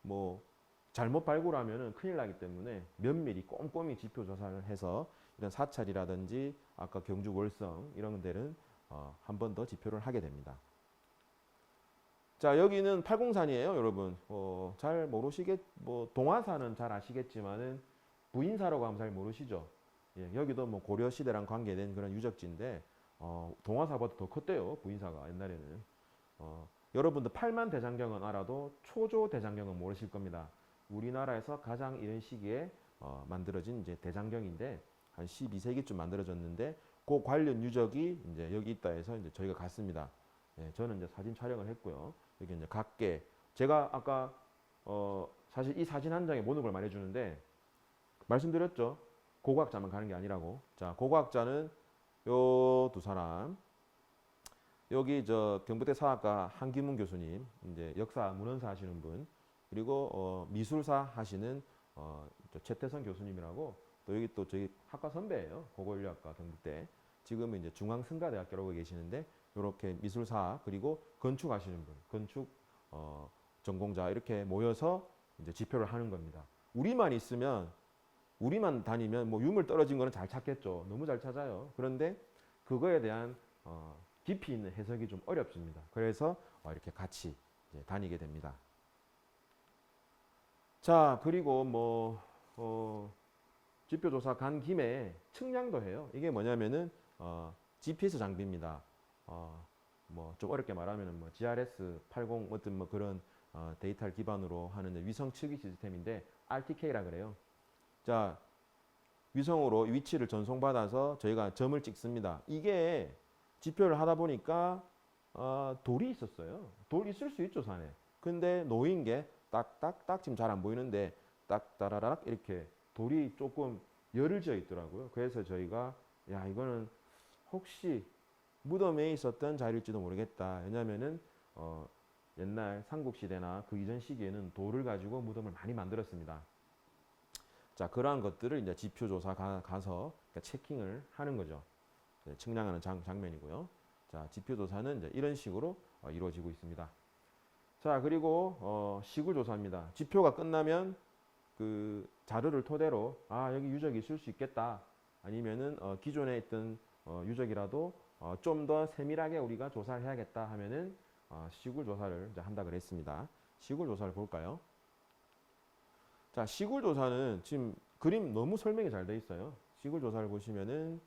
뭐 잘못 발굴하면은 큰일 나기 때문에 면밀히 꼼꼼히 지표 조사를 해서 이런 사찰이라든지 아까 경주 월성 이런 데는 한 번 더 지표를 하게 됩니다. 자 여기는 팔공산이에요, 여러분. 잘 뭐 동화사는 잘 아시겠지만은 부인사라고 하면 잘 모르시죠. 예, 여기도 뭐 고려 시대랑 관계된 그런 유적지인데 동화사보다 더 컸대요, 부인사가 옛날에는. 여러분들 팔만 대장경은 알아도 초조 대장경은 모르실 겁니다. 우리나라에서 가장 이런 시기에 만들어진 이제 대장경인데 한 12세기쯤 만들어졌는데 그 관련 유적이 이제 여기 있다 해서 이제 저희가 갔습니다. 예, 저는 이제 사진 촬영을 했고요. 여기 이제 각계 제가 아까 사실 이 사진 한 장에 모든 걸 말해주는데 말씀드렸죠. 고고학자만 가는 게 아니라고. 자, 고고학자는 요 두 사람. 여기 저 경북대 사학과 한기문 교수님, 이제 역사 문헌사 하시는 분, 그리고 미술사 하시는 최태성 교수님이라고 또 여기 또 저희 학과 선배예요. 고고인류학과 경북대. 지금은 이제 중앙승가대학교라고 계시는데 이렇게 미술사 그리고 건축하시는 분, 건축 전공자 이렇게 모여서 이제 지표를 하는 겁니다. 우리만 다니면 뭐 유물 떨어진 거는 잘 찾겠죠. 너무 잘 찾아요. 그런데 그거에 대한 깊이 있는 해석이 좀 어렵습니다. 그래서 이렇게 같이 이제 다니게 됩니다. 자, 그리고 지표조사 간 김에 측량도 해요. 이게 뭐냐면은 GPS 장비입니다. 뭐 좀 어렵게 말하면은 뭐 GRS 80 어떤 뭐 그런 데이터를 기반으로 하는 위성 측위 시스템인데 RTK라 그래요. 자, 위성으로 위치를 전송받아서 저희가 점을 찍습니다. 이게 지표를 하다 보니까 돌이 있었어요. 돌 있을 수 있죠, 산에. 근데 놓인 게 딱딱딱 지금 잘 안 보이는데 딱 따라락 이렇게 돌이 조금 열을 지어 있더라고요. 그래서 저희가 야 이거는 혹시 무덤에 있었던 자리일지도 모르겠다. 왜냐면은 옛날 삼국시대나 그 이전 시기에는 돌을 가지고 무덤을 많이 만들었습니다. 자, 그러한 것들을 이제 지표조사 가서 그러니까 체킹을 하는 거죠. 측량하는 장면이고요. 자, 지표조사는 이제 이런 식으로 이루어지고 있습니다. 자, 그리고 시굴조사입니다. 지표가 끝나면 그 자료를 토대로 아 여기 유적이 있을 수 있겠다. 아니면은 기존에 있던 유적이라도 좀 더 세밀하게 우리가 조사를 해야겠다 하면은 시굴 조사를 이제 한다 그랬습니다. 시굴 조사를 볼까요? 자, 시굴 조사는 지금 그림 너무 설명이 잘 돼 있어요. 시굴 조사를 보시면은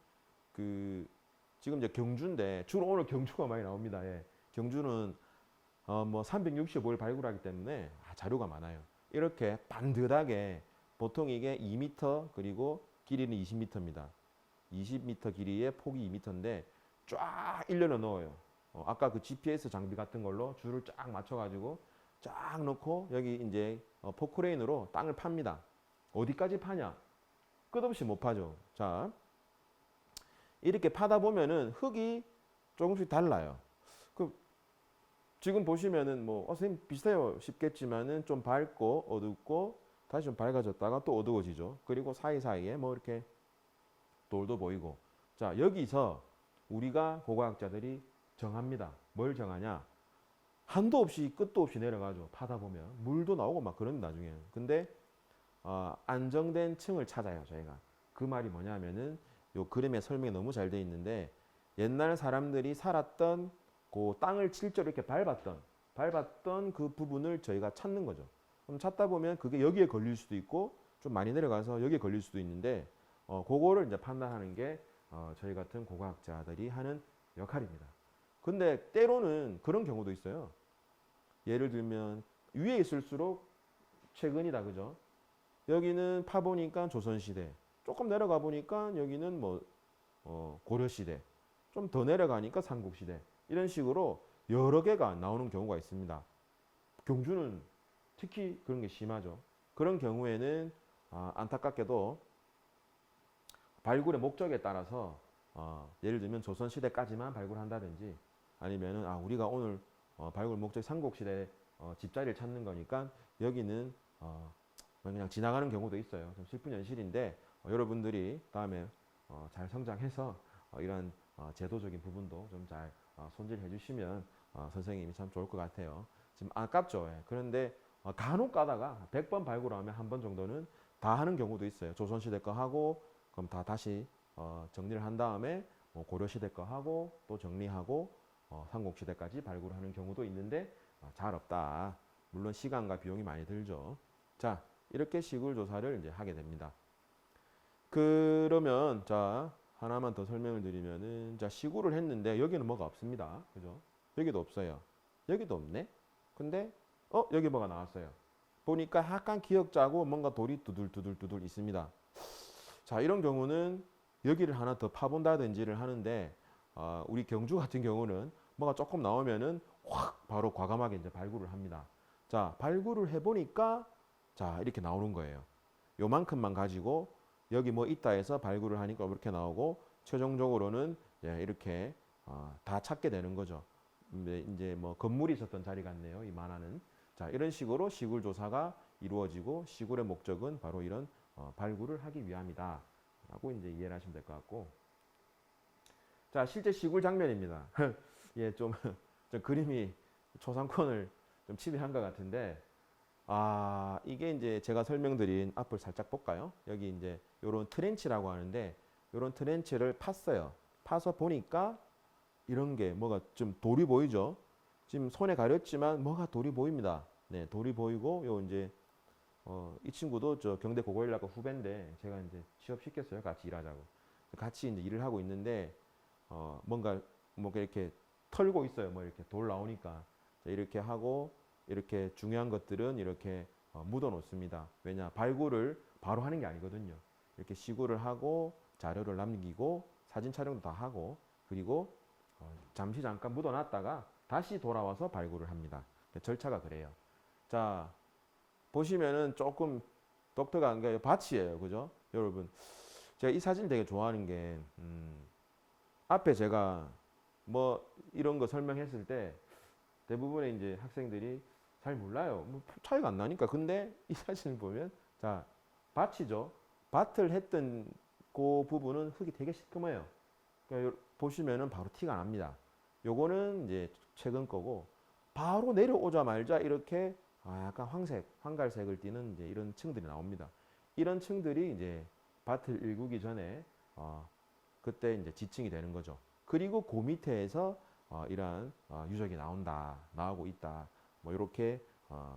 그 지금 이제 경주인데 주로 오늘 경주가 많이 나옵니다. 예. 경주는 뭐 365일 발굴하기 때문에 자료가 많아요. 이렇게 반듯하게 보통 이게 2m 그리고 길이는 20m입니다. 20m 길이에 폭이 2m인데 쫙 일렬로 넣어요. 아까 그 GPS 장비 같은 걸로 줄을 쫙 맞춰가지고 쫙 넣고 여기 이제 포크레인으로 땅을 팝니다. 어디까지 파냐? 끝없이 못 파죠. 자, 이렇게 파다 보면은 흙이 조금씩 달라요. 그 지금 보시면은 뭐 선생님 비슷해요 싶겠지만은 좀 밝고 어둡고 다시 좀 밝아졌다가 또 어두워지죠. 그리고 사이사이에 뭐 이렇게 돌도 보이고. 자, 여기서 우리가 고고학자들이 정합니다. 뭘 정하냐? 한도 없이 끝도 없이 내려가죠. 파다 보면 물도 나오고 막 그런 나중에는. 근데 안정된 층을 찾아요. 저희가 그 말이 뭐냐면은 요 그림의 설명이 너무 잘 돼 있는데 옛날 사람들이 살았던 그 땅을 실제로 이렇게 밟았던 그 부분을 저희가 찾는 거죠. 그럼 찾다 보면 그게 여기에 걸릴 수도 있고 좀 많이 내려가서 여기에 걸릴 수도 있는데 그거를 이제 판단하는 게 저희 같은 고고학자들이 하는 역할입니다. 근데 때로는 그런 경우도 있어요. 예를 들면 위에 있을수록 최근이다, 그죠? 여기는 파보니까 조선시대, 조금 내려가 보니까 여기는 뭐 고려시대, 좀 더 내려가니까 삼국시대, 이런 식으로 여러 개가 나오는 경우가 있습니다. 경주는 특히 그런 게 심하죠. 그런 경우에는 안타깝게도 발굴의 목적에 따라서 예를 들면 조선시대까지만 발굴한다든지 아니면은 우리가 오늘 발굴 목적 삼국시대 집자리를 찾는 거니까 여기는 그냥 지나가는 경우도 있어요. 좀 슬픈 현실인데 여러분들이 다음에 잘 성장해서 이런 제도적인 부분도 좀 잘 손질해 주시면 선생님이 참 좋을 것 같아요. 지금 아깝죠. 예. 그런데 간혹 가다가 100번 발굴하면 한 번 정도는 다 하는 경우도 있어요. 조선시대 거 하고 그럼 다 다시 정리를 한 다음에 고려시대 거 하고 또 정리하고 삼국시대까지 발굴하는 경우도 있는데 잘 없다. 물론 시간과 비용이 많이 들죠. 자, 이렇게 시굴 조사를 이제 하게 됩니다. 그러면 자 하나만 더 설명을 드리면은 자 시굴을 했는데 여기는 뭐가 없습니다. 그죠? 여기도 없어요. 여기도 없네. 근데 여기 뭐가 나왔어요. 보니까 약간 기역자고 뭔가 돌이 두들두들 있습니다. 자, 이런 경우는 여기를 하나 더 파본다든지를 하는데 우리 경주 같은 경우는 뭐가 조금 나오면은 확 바로 과감하게 이제 발굴을 합니다. 자, 발굴을 해보니까 자 이렇게 나오는 거예요. 요만큼만 가지고 여기 뭐 있다 해서 발굴을 하니까 이렇게 나오고 최종적으로는 이렇게 다 찾게 되는 거죠. 이제 뭐 건물이 있었던 자리 같네요. 이 만화는. 자, 이런 식으로 시굴 조사가 이루어지고 시굴의 목적은 바로 이런 발굴을 하기 위함이다. 라고 이제 이해를 하시면 될 것 같고. 자, 실제 시굴 장면입니다. 예, 좀 그림이 초상권을 좀 침해한 것 같은데, 이게 이제 제가 설명드린 앞을 살짝 볼까요? 여기 이제 요런 트렌치라고 하는데, 요런 트렌치를 팠어요. 파서 보니까 이런 게 뭐가 좀 돌이 보이죠? 지금 손에 가렸지만 뭐가 돌이 보입니다. 네, 돌이 보이고, 요 이제 이 친구도 저 경대 고고일학과 후배인데 제가 이제 취업시켰어요. 같이 일하자고. 같이 이제 일을 하고 있는데 뭔가 이렇게 털고 있어요. 뭐 이렇게 돌 나오니까 이렇게 하고 이렇게 중요한 것들은 이렇게 묻어 놓습니다. 왜냐 발굴을 바로 하는 게 아니거든요. 이렇게 시굴을 하고 자료를 남기고 사진 촬영도 다 하고 그리고 잠시 잠깐 묻어 놨다가 다시 돌아와서 발굴을 합니다. 절차가 그래요. 자, 보시면은 조금 독특한 게 밭이에요. 그죠? 여러분. 제가 이 사진 되게 좋아하는 게 앞에 제가 뭐 이런 거 설명했을 때 대부분의 이제 학생들이 잘 몰라요. 뭐 차이가 안 나니까. 근데 이 사진을 보면 자 밭이죠. 밭을 했던 그 부분은 흙이 되게 시커매요. 그러니까 보시면은 바로 티가 납니다. 요거는 이제 최근 거고 바로 내려오자마자 이렇게 약간 황색, 황갈색을 띠는 이제 이런 층들이 나옵니다. 이런 층들이 이제 밭을 일구기 전에 그때 이제 지층이 되는 거죠. 그리고 그 밑에에서 이러한 유적이 나오고 있다. 뭐 이렇게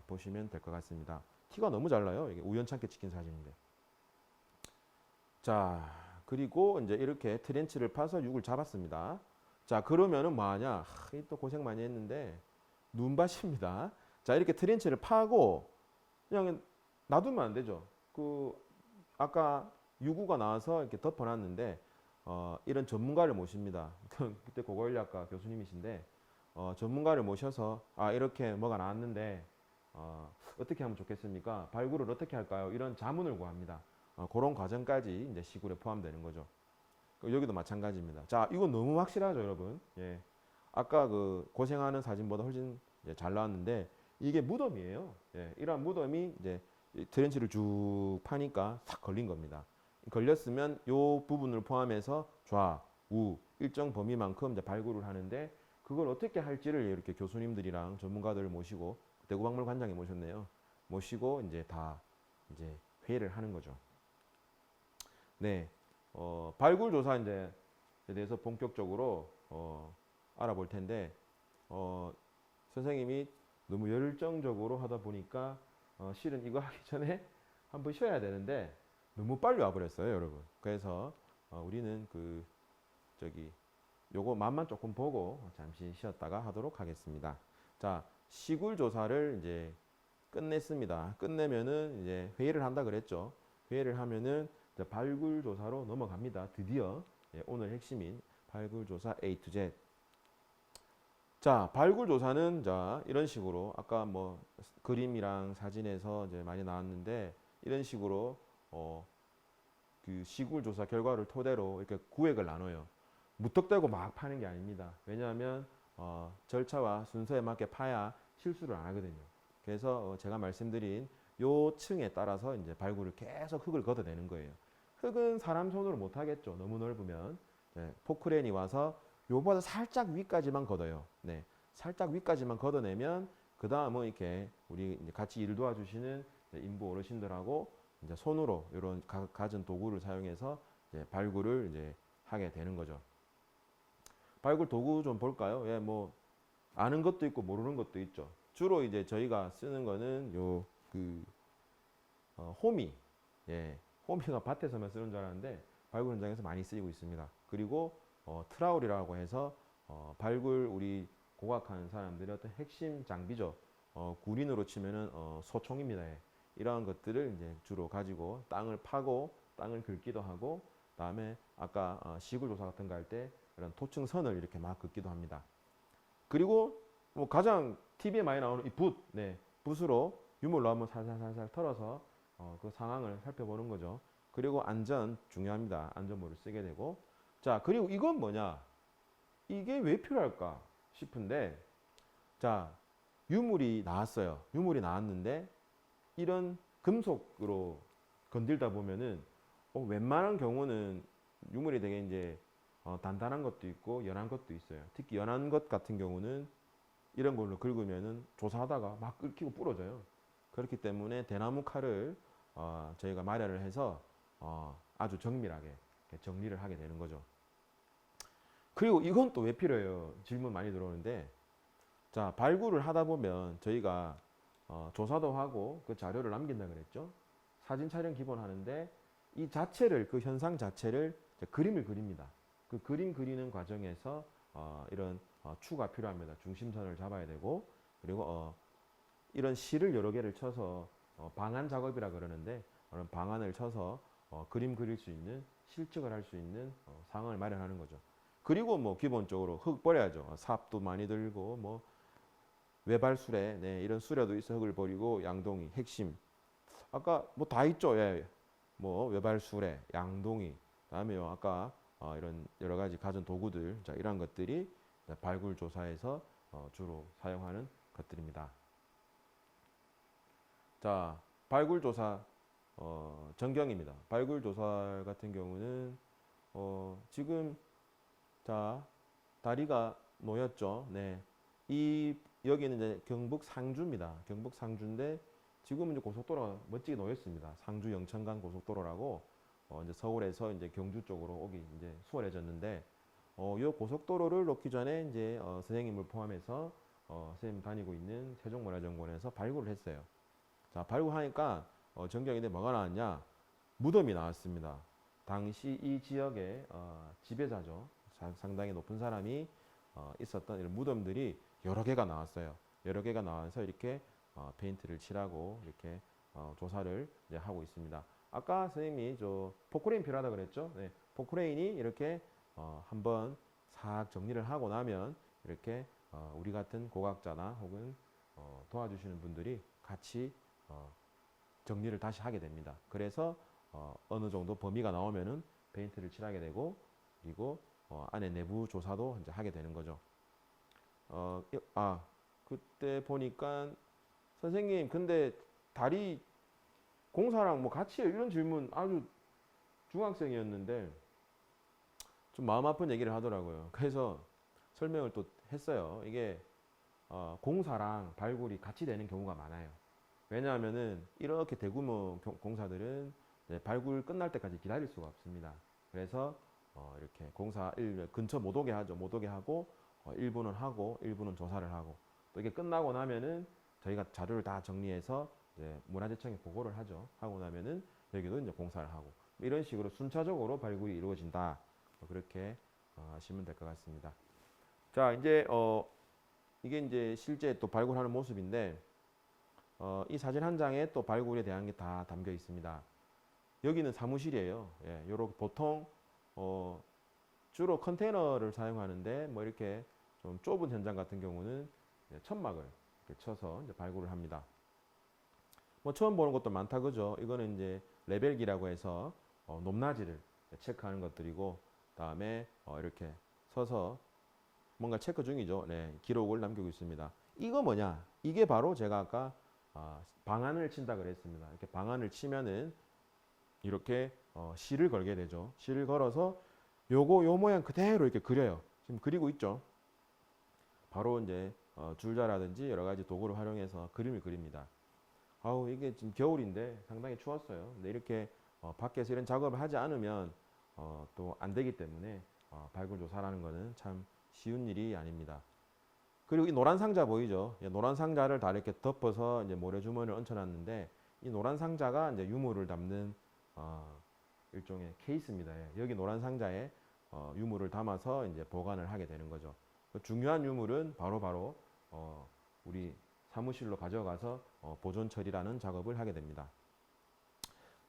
보시면 될 것 같습니다. 티가 너무 잘 나요. 이게 우연찮게 찍힌 사진인데. 자, 그리고 이제 이렇게 트렌치를 파서 육을 잡았습니다. 자, 그러면은 뭐하냐? 또 고생 많이 했는데 눈밭입니다. 자, 이렇게 트렌치를 파고 그냥 놔두면 안 되죠. 아까 유구가 나와서 이렇게 덮어놨는데 이런 전문가를 모십니다. 그때 고고인력학과 교수님이신데 전문가를 모셔서 이렇게 뭐가 나왔는데 어떻게 하면 좋겠습니까? 발굴을 어떻게 할까요? 이런 자문을 구합니다. 그런 과정까지 이제 시굴에 포함되는 거죠. 여기도 마찬가지입니다. 자, 이건 너무 확실하죠, 여러분. 예. 아까 그 고생하는 사진보다 훨씬 잘 나왔는데 이게 무덤이에요. 예. 이러한 무덤이 이제 트렌치를 쭉 파니까 싹 걸린 겁니다. 걸렸으면 이 부분을 포함해서 좌, 우 일정 범위만큼 이제 발굴을 하는데 그걸 어떻게 할지를 이렇게 교수님들이랑 전문가들을 모시고 대구박물관장에 모셨네요. 모시고 이제 다 이제 회의를 하는 거죠. 네, 발굴 조사 이제 대해서 본격적으로 알아볼 텐데 선생님이 너무 열정적으로 하다 보니까 실은 이거 하기 전에 한번 쉬어야 되는데 너무 빨리 와버렸어요, 여러분. 그래서 우리는 요거 맛만 조금 보고 잠시 쉬었다가 하도록 하겠습니다. 자, 시굴 조사를 이제 끝냈습니다. 끝내면은 이제 회의를 한다 그랬죠. 회의를 하면은 이제 발굴 조사로 넘어갑니다. 드디어 오늘 핵심인 발굴 조사 A to Z. 자, 발굴 조사는 자 이런 식으로 아까 뭐 그림이랑 사진에서 이제 많이 나왔는데 이런 식으로 그 시굴 조사 결과를 토대로 이렇게 구획을 나눠요. 무턱대고 막 파는 게 아닙니다. 왜냐하면 절차와 순서에 맞게 파야 실수를 안 하거든요. 그래서 제가 말씀드린 요 층에 따라서 이제 발굴을 계속 흙을 걷어내는 거예요. 흙은 사람 손으로 못 하겠죠. 너무 넓으면. 네, 포크레인이 와서 요보다 살짝 위까지만 걷어요. 네, 살짝 위까지만 걷어내면 그 다음은 이렇게 우리 이제 같이 일 도와주시는 인부 어르신들하고 이제 손으로 이런 갖은 도구를 사용해서 이제 발굴을 이제 하게 되는 거죠. 발굴 도구 좀 볼까요? 예, 뭐 아는 것도 있고 모르는 것도 있죠. 주로 이제 저희가 쓰는 거는 호미, 예, 호미가 밭에서만 쓰는 줄 알았는데 발굴 현장에서 많이 쓰이고 있습니다. 그리고 트라울이라고 해서 발굴 우리 고각하는 사람들의 어떤 핵심 장비죠. 구린으로 치면은 소총입니다. 예. 이러한 것들을 이제 주로 가지고 땅을 파고 땅을 긁기도 하고 그다음에 아까 시굴 조사 같은 거 할 때 이런 토층선을 이렇게 막 긋기도 합니다. 그리고 뭐 가장 TV에 많이 나오는 이 붓, 네, 붓으로 유물로 한번 살살살살 털어서 그 상황을 살펴보는 거죠. 그리고 안전 중요합니다. 안전모를 쓰게 되고 자 그리고 이건 뭐냐? 이게 왜 필요할까 싶은데 자 유물이 나왔어요. 유물이 나왔는데 이런 금속으로 건들다 보면은 웬만한 경우는 유물이 되게 이제 단단한 것도 있고 연한 것도 있어요. 특히 연한 것 같은 경우는 이런 걸로 긁으면은 조사하다가 막 긁히고 부러져요. 그렇기 때문에 대나무 칼을 저희가 마련을 해서 아주 정밀하게 정리를 하게 되는 거죠. 그리고 이건 또 왜 필요해요? 질문 많이 들어오는데 자 발굴을 하다 보면 저희가 조사도 하고 그 자료를 남긴다 그랬죠. 사진 촬영 기본 하는데 이 자체를 그 현상 자체를 그림을 그립니다. 그 그림 그리는 과정에서 이런 추가 필요합니다. 중심선을 잡아야 되고 그리고 이런 실을 여러 개를 쳐서 방안 작업이라 그러는데 그런 방안을 쳐서 그림 그릴 수 있는 실측을 할 수 있는 상황을 마련하는 거죠. 그리고 뭐 기본적으로 흙 버려야죠. 삽도 많이 들고 뭐 외발수레, 네, 이런 수레도 있어 흙을 버리고 양동이 핵심 아까 뭐 다 있죠. 예. 뭐 외발수레, 양동이 다음에요. 아까 이런 여러 가지 가전 도구들, 자, 이러한 것들이 발굴 조사에서 주로 사용하는 것들입니다. 자, 발굴 조사 전경입니다. 발굴 조사 같은 경우는 지금 자 다리가 놓였죠. 네, 이 여기는 이제 경북 상주입니다. 경북 상주인데 지금은 이제 고속도로가 멋지게 놓였습니다. 상주 영천간 고속도로라고 이제 서울에서 이제 경주 쪽으로 오기 이제 수월해졌는데 이 고속도로를 놓기 전에 이제 선생님을 포함해서 선생님 다니고 있는 세종문화정원에서 발굴을 했어요. 자, 발굴하니까 전경인데 뭐가 나왔냐? 무덤이 나왔습니다. 당시 이 지역의 지배자죠. 상당히 높은 사람이 있었던 이런 무덤들이 여러 개가 나왔어요. 여러 개가 나와서 이렇게 페인트를 칠하고 이렇게 조사를 이제 하고 있습니다. 아까 선생님이 저 포크레인 필요하다 그랬죠? 네, 포크레인이 이렇게 한번 싹 정리를 하고 나면 이렇게 우리 같은 고각자나 혹은 도와주시는 분들이 같이 정리를 다시 하게 됩니다. 그래서 어느 정도 범위가 나오면은 페인트를 칠하게 되고 그리고 안에 내부 조사도 이제 하게 되는 거죠. 그때 보니까 선생님 근데 다리 공사랑 뭐 같이 해요? 이런 질문 아주 중학생이었는데 좀 마음 아픈 얘기를 하더라고요. 그래서 설명을 또 했어요. 이게 공사랑 발굴이 같이 되는 경우가 많아요. 왜냐하면은 이렇게 대규모 공사들은 발굴 끝날 때까지 기다릴 수가 없습니다. 그래서 이렇게 공사 근처 못 오게 하죠. 못 오게 하고 일부는 하고 일부는 조사를 하고 또 이게 끝나고 나면은 저희가 자료를 다 정리해서 이제 문화재청에 보고를 하죠. 하고 나면은 여기도 이제 공사를 하고 이런 식으로 순차적으로 발굴이 이루어진다. 그렇게 하시면 될 것 같습니다. 자, 이제 이게 이제 실제 또 발굴하는 모습인데 이 사진 한 장에 또 발굴에 대한 게 다 담겨 있습니다. 여기는 사무실이에요. 예, 요렇게 보통 주로 컨테이너를 사용하는데 뭐 이렇게 좀 좁은 현장 같은 경우는 천막을 이렇게 쳐서 이제 발굴을 합니다. 뭐 처음 보는 것도 많다 그죠? 이거는 이제 레벨기라고 해서 높낮이를 체크하는 것들이고 다음에 이렇게 서서 뭔가 체크 중이죠. 네, 기록을 남기고 있습니다. 이거 뭐냐? 이게 바로 제가 아까 방안을 친다 그랬습니다. 이렇게 방안을 치면은 이렇게 실을 걸게 되죠. 실을 걸어서 요거 요 모양 그대로 이렇게 그려요. 지금 그리고 있죠. 바로 이제 줄자라든지 여러 가지 도구를 활용해서 그림을 그립니다. 아우 이게 지금 겨울인데 상당히 추웠어요. 근데 이렇게 밖에서 이런 작업을 하지 않으면 또 안 되기 때문에 발굴 조사라는 거는 참 쉬운 일이 아닙니다. 그리고 이 노란 상자 보이죠? 예, 노란 상자를 다 이렇게 덮어서 이제 모래주머니를 얹혀놨는데 이 노란 상자가 이제 유물을 담는 일종의 케이스입니다. 예, 여기 노란 상자에 유물을 담아서 이제 보관을 하게 되는 거죠. 그 중요한 유물은 바로 우리 사무실로 가져가서 보존 처리라는 작업을 하게 됩니다.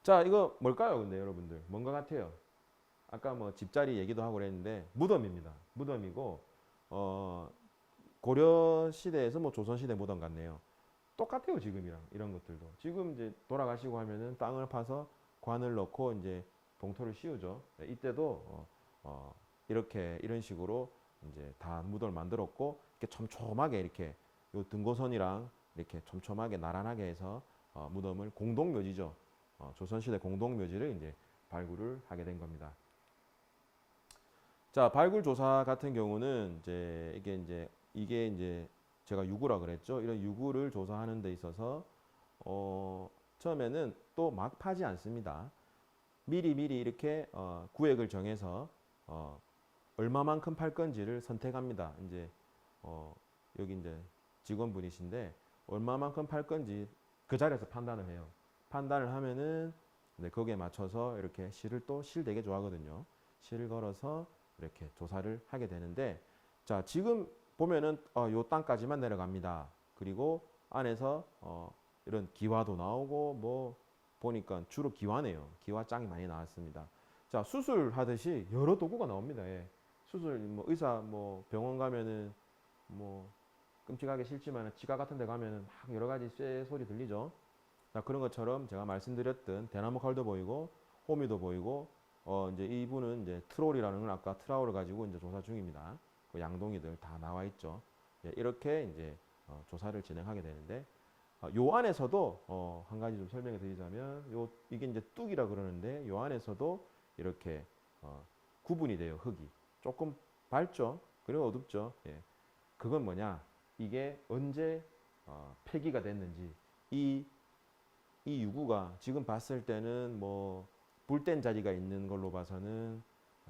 자, 이거 뭘까요, 근데 여러분들? 뭔가 같아요. 아까 뭐 집자리 얘기도 하고 그랬는데 무덤입니다. 무덤이고 고려 시대에서 뭐 조선 시대 무덤 같네요. 똑같아요, 지금이랑 이런 것들도. 지금 이제 돌아가시고 하면은 땅을 파서 관을 넣고 이제 봉토를 씌우죠. 네, 이때도 이렇게 이런 식으로 이제 다 무덤을 만들었고 이렇게 촘촘하게 이렇게 요 등고선이랑 이렇게 촘촘하게 나란하게 해서 무덤을 공동묘지죠. 조선시대 공동묘지를 이제 발굴을 하게 된 겁니다. 자, 발굴 조사 같은 경우는 이게 이제 제가 유구라 그랬죠. 이런 유구를 조사하는 데 있어서 처음에는 또 막 파지 않습니다. 미리 이렇게 구획을 정해서 얼마만큼 팔 건지를 선택합니다. 이제 여기 이제 직원분이신데 얼마만큼 팔 건지 그 자리에서 판단을 해요. 판단을 하면은 거기에 맞춰서 이렇게 실 되게 좋아하거든요. 실을 걸어서 이렇게 조사를 하게 되는데 자, 지금 보면은 요 땅까지만 내려갑니다. 그리고 안에서 이런 기와도 나오고 뭐 보니까 주로 기와네요. 기와장이 많이 나왔습니다. 자, 수술하듯이 여러 도구가 나옵니다. 예. 수술 뭐 의사 뭐 병원 가면은 뭐 끔찍하게 싫지만 지가 같은 데 가면은 막 여러 가지 쇠 소리 들리죠. 자, 그런 것처럼 제가 말씀드렸던 대나무 칼도 보이고 호미도 보이고 이제 이분은 이제 트롤이라는 건 아까 트라우를 가지고 이제 조사 중입니다. 그 양동이들 다 나와 있죠. 예, 이렇게 이제 조사를 진행하게 되는데 요 안에서도 한 가지 좀 설명해 드리자면 이게 이제 뚝이라 그러는데 요 안에서도 이렇게 구분이 돼요. 흙이 조금 밝죠. 그리고 어둡죠. 예. 그건 뭐냐? 이게 언제 폐기가 됐는지 이 유구가 지금 봤을 때는 뭐 불된 자리가 있는 걸로 봐서는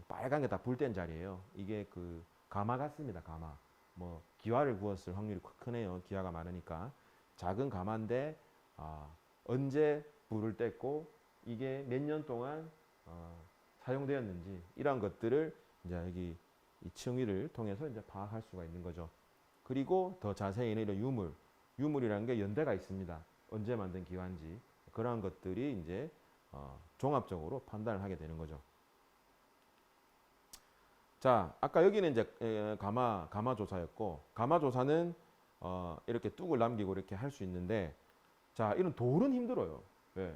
빨간 게 다 불된 자리예요. 이게 그 가마 같습니다. 가마. 뭐 기와를 구웠을 확률이 크네요. 기와가 많으니까 작은 가마인데 언제 불을 뗐고 이게 몇 년 동안 사용되었는지 이런 것들을 이제 여기 이 층위를 통해서 이제 파악할 수가 있는 거죠. 그리고 더 자세히는 이런 유물이라는 게 연대가 있습니다. 언제 만든 기와인지 그러한 것들이 이제 종합적으로 판단을 하게 되는 거죠. 자, 아까 여기는 이제 가마 조사였고 가마 조사는 이렇게 뚝을 남기고 이렇게 할 수 있는데 자, 이런 돌은 힘들어요. 왜?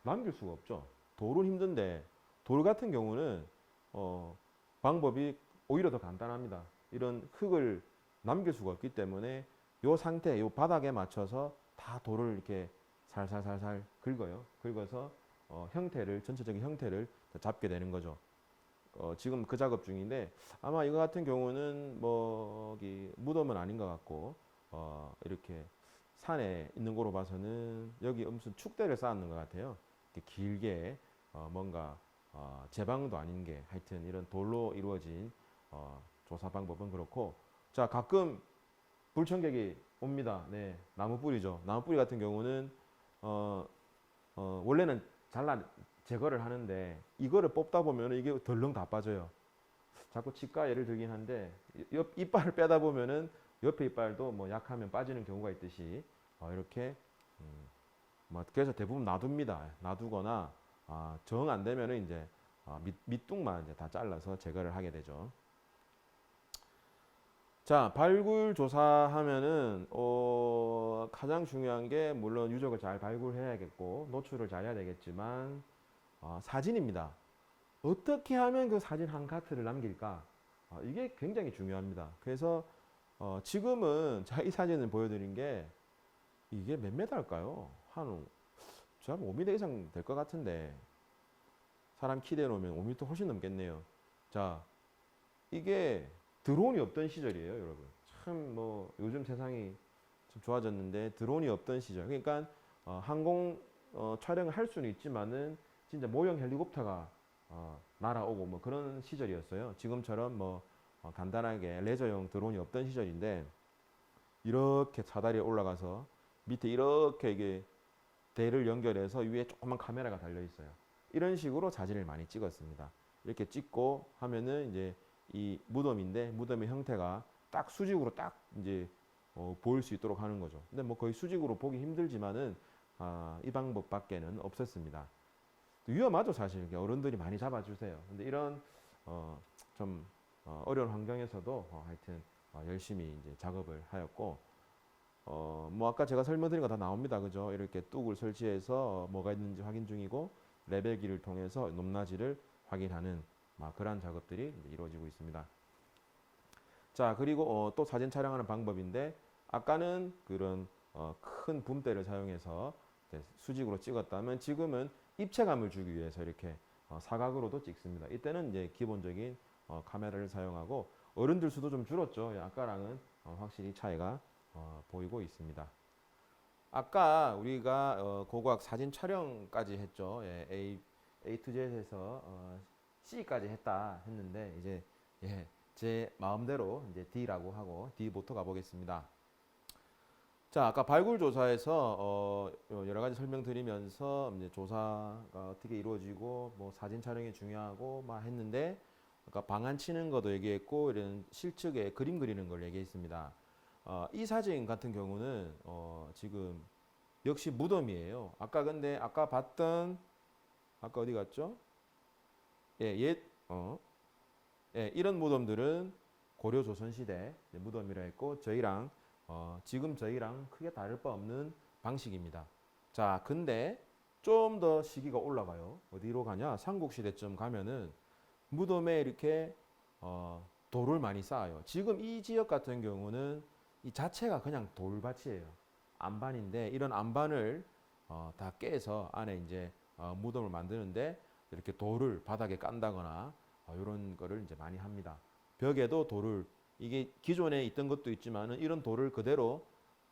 남길 수가 없죠. 돌은 힘든데 돌 같은 경우는 방법이 오히려 더 간단합니다. 이런 흙을 남길 수가 없기 때문에 요 상태, 요 바닥에 맞춰서 다 돌을 이렇게 살살살살 긁어요. 긁어서 형태를 전체적인 형태를 잡게 되는 거죠. 지금 그 작업 중인데 아마 이거 같은 경우는 뭐 여기 무덤은 아닌 것 같고 이렇게 산에 있는 거로 봐서는 여기 무슨 축대를 쌓는 것 같아요. 이렇게 길게 뭔가 제방도 아닌 게 하여튼 이런 돌로 이루어진 조사 방법은 그렇고 자 가끔 불청객이 옵니다. 네, 나무 뿌리죠. 나무 뿌리 같은 경우는 원래는 잘라 제거를 하는데 이거를 뽑다 보면 이게 덜렁 다 빠져요. 자꾸 치과 예를 들긴 한데 옆 이빨을 빼다 보면은 옆에 이빨도 뭐 약하면 빠지는 경우가 있듯이 이렇게 뭐 그래서 대부분 놔둡니다. 놔두거나 정 안 되면은 이제 밑둥만 이제 다 잘라서 제거를 하게 되죠. 자, 발굴 조사하면은 가장 중요한 게 물론 유적을 잘 발굴해야겠고 노출을 잘 해야 되겠지만 사진입니다. 어떻게 하면 그 사진 한 카트를 남길까? 이게 굉장히 중요합니다. 그래서 지금은 자, 이 사진을 보여드린 게 이게 몇 미터일까요? 한 5m 이상 될 것 같은데 사람 키 대놓으면 5m 훨씬 넘겠네요. 자, 이게 드론이 없던 시절이에요, 여러분. 참 뭐 요즘 세상이 좀 좋아졌는데 드론이 없던 시절. 그러니까 항공 촬영을 할 수는 있지만은 진짜 모형 헬리콥터가 날아오고 뭐 그런 시절이었어요. 지금처럼 뭐 간단하게 레저용 드론이 없던 시절인데 이렇게 사다리에 올라가서 밑에 이렇게 이게 대를 연결해서 위에 조그만 카메라가 달려 있어요. 이런 식으로 사진을 많이 찍었습니다. 이렇게 찍고 하면은 이제 이 무덤인데 무덤의 형태가 딱 수직으로 딱 이제 보일 수 있도록 하는 거죠. 근데 뭐 거의 수직으로 보기 힘들지만은 이 방법밖에는 없었습니다. 위험하죠 사실. 어른들이 많이 잡아주세요. 근데 이런 좀 어려운 환경에서도 하여튼 열심히 이제 작업을 하였고 뭐 아까 제가 설명드린 거 다 나옵니다. 그죠? 이렇게 뚝을 설치해서 뭐가 있는지 확인 중이고 레벨기를 통해서 높낮이를 확인하는 그러한 작업들이 이루어지고 있습니다. 자, 그리고 또 사진 촬영하는 방법인데 아까는 그런 큰 붐대를 사용해서 수직으로 찍었다면 지금은 입체감을 주기 위해서 이렇게 사각으로도 찍습니다. 이때는 이제 기본적인 카메라를 사용하고 어른들 수도 좀 줄었죠. 아까랑은 확실히 차이가 보이고 있습니다. 아까 우리가 고고학 사진 촬영까지 했죠. 예, A to Z에서 C까지 했다 했는데 이제 제 마음대로 이제 D라고 하고 D부터 가보겠습니다. 자, 아까 발굴 조사에서 여러 가지 설명드리면서 이제 조사가 어떻게 이루어지고 뭐 사진 촬영이 중요하고 막 했는데 아까 방안 치는 것도 얘기했고 이런 실측에 그림 그리는 걸 얘기했습니다. 이 사진 같은 경우는 지금 역시 무덤이에요. 아까 근데 아까 봤던 아까 어디 갔죠? 예, 이런 무덤들은 고려 조선 시대 무덤이라 했고 저희랑 지금 저희랑 크게 다를 바 없는 방식입니다. 자, 근데 좀 더 시기가 올라가요. 어디로 가냐? 삼국시대쯤 가면은 무덤에 이렇게 돌을 많이 쌓아요. 지금 이 지역 같은 경우는 이 자체가 그냥 돌밭이에요. 안반인데 이런 안반을 다 깨서 안에 이제 무덤을 만드는데 이렇게 돌을 바닥에 깐다거나 이런 거를 이제 많이 합니다. 벽에도 돌을 이게 기존에 있던 것도 있지만은 이런 돌을 그대로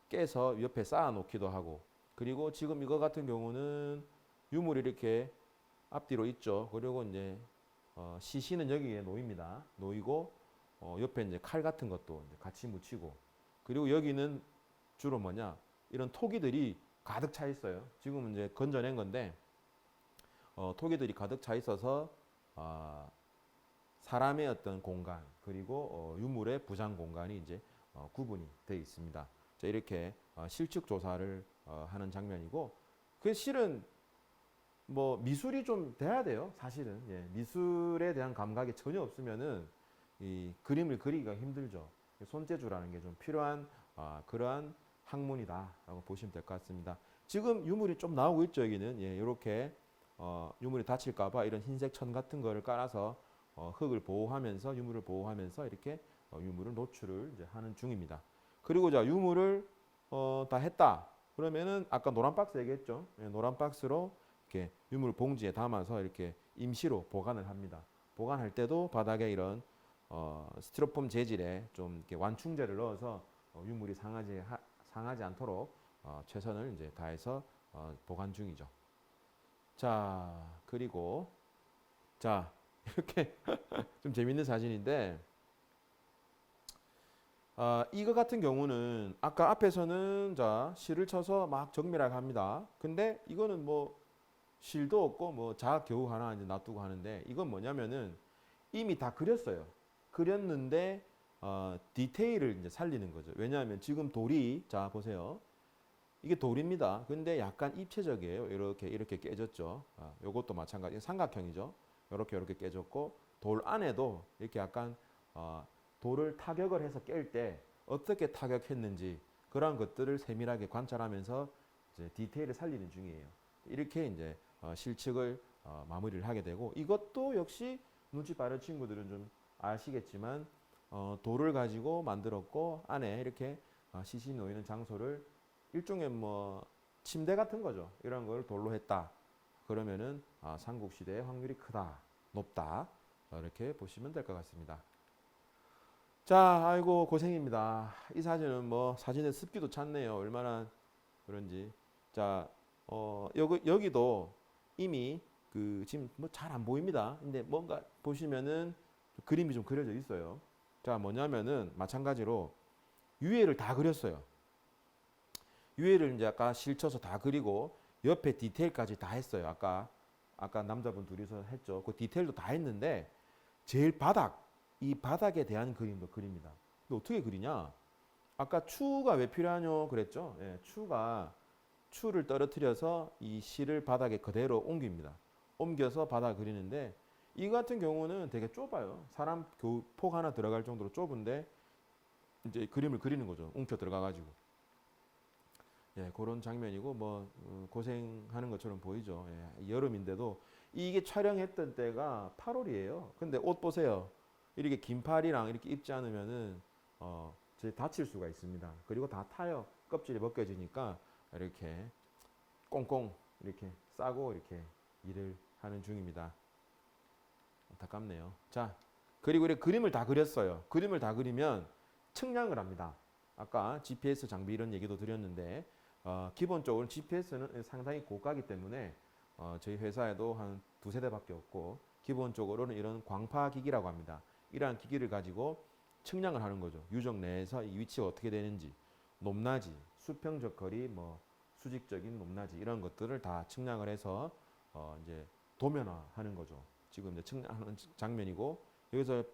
깨서 옆에 쌓아 놓기도 하고 그리고 지금 이거 같은 경우는 유물이 이렇게 앞뒤로 있죠. 그리고 이제 시신은 여기에 놓입니다. 놓이고 옆에 이제 칼 같은 것도 이제 같이 묻히고 그리고 여기는 주로 뭐냐 이런 토기들이 가득 차 있어요. 지금은 이제 건져낸 건데 토기들이 가득 차 있어서 사람의 어떤 공간 그리고 유물의 부장 공간이 이제 구분이 되어 있습니다. 자, 이렇게 실측 조사를 하는 장면이고 그 실은 뭐 미술이 좀 돼야 돼요. 사실은 예, 미술에 대한 감각이 전혀 없으면은 이 그림을 그리기가 힘들죠. 손재주라는 게 좀 필요한 그러한 학문이다라고 보시면 될 것 같습니다. 지금 유물이 좀 나오고 있죠. 여기는 예, 이렇게 유물이 다칠까봐 이런 흰색 천 같은 거를 깔아서 흙을 보호하면서 유물을 보호하면서 이렇게 유물을 노출을 이제 하는 중입니다. 그리고 자 유물을 다 했다. 그러면은 아까 노란 박스 얘기했죠. 예, 노란 박스로 이렇게 유물 봉지에 담아서 이렇게 임시로 보관을 합니다. 보관할 때도 바닥에 이런 스티로폼 재질의 좀 이렇게 완충제를 넣어서 유물이 상하지 않도록 최선을 이제 다해서 보관 중이죠. 자 그리고 자 이렇게 좀 재밌는 사진인데 이거 같은 경우는 아까 앞에서는 자 실을 쳐서 막 정밀하게 합니다. 근데 이거는 뭐 실도 없고 뭐 자학 겨우 하나 이제 놔두고 하는데 이건 뭐냐면은 이미 다 그렸어요. 그렸는데 디테일을 이제 살리는 거죠. 왜냐하면 지금 돌이 자 보세요. 이게 돌입니다. 근데 약간 입체적이에요. 이렇게 깨졌죠. 요것도 마찬가지. 삼각형이죠. 이렇게 깨졌고 돌 안에도 이렇게 약간 돌을 타격을 해서 깰 때 어떻게 타격했는지 그런 것들을 세밀하게 관찰하면서 이제 디테일을 살리는 중이에요. 이렇게 이제 실측을 마무리를 하게 되고 이것도 역시 눈치 빠른 친구들은 좀 아시겠지만 돌을 가지고 만들었고 안에 이렇게 시신이 놓이는 장소를 일종의 뭐 침대 같은 거죠. 이런 걸 돌로 했다. 그러면은 삼국시대의 확률이 크다, 높다 이렇게 보시면 될 것 같습니다. 자, 아이고 고생입니다. 이 사진은 뭐 사진의 습기도 찼네요. 얼마나 그런지. 자, 여기도 이미 그 지금 뭐 잘 안 보입니다. 근데 뭔가 보시면은 그림이 좀 그려져 있어요. 자, 뭐냐면은 마찬가지로 유해를 다 그렸어요. 유해를 이제 아까 실쳐서 다 그리고 옆에 디테일까지 다 했어요. 아까 남자분 둘이서 했죠. 그 디테일도 다 했는데 제일 이 바닥에 대한 그림도 그립니다. 근데 어떻게 그리냐? 아까 추가 왜 필요하뇨 그랬죠? 예, 추를 떨어뜨려서 이 실을 바닥에 그대로 옮깁니다. 옮겨서 바닥 그리는데 이 같은 경우는 되게 좁아요. 사람 폭 하나 들어갈 정도로 좁은데 이제 그림을 그리는 거죠. 웅켜 들어가가지고. 예, 그런 장면이고 뭐 고생하는 것처럼 보이죠. 예, 여름인데도 이게 촬영했던 때가 8월이에요. 근데 옷 보세요. 이렇게 긴팔이랑 이렇게 입지 않으면은 다칠 수가 있습니다. 그리고 다 타요. 껍질이 벗겨지니까 이렇게 꽁꽁 이렇게 싸고 이렇게 일을 하는 중입니다. 안타깝네요. 자, 그리고 이렇게 그림을 다 그렸어요. 그림을 다 그리면 측량을 합니다. 아까 GPS 장비 이런 얘기도 드렸는데 기본적으로 GPS는 상당히 고가기 때문에 저희 회사에도 한 두세 대밖에 없고 기본적으로는 이런 광파기기라고 합니다. 이러한 기기를 가지고 측량을 하는 거죠. 유적 내에서 이 위치가 어떻게 되는지, 높낮이, 수평적 거리, 뭐 수직적인 높낮이 이런 것들을 다 측량을 해서 이제 도면화하는 거죠. 지금 이제 측량하는 장면이고 여기서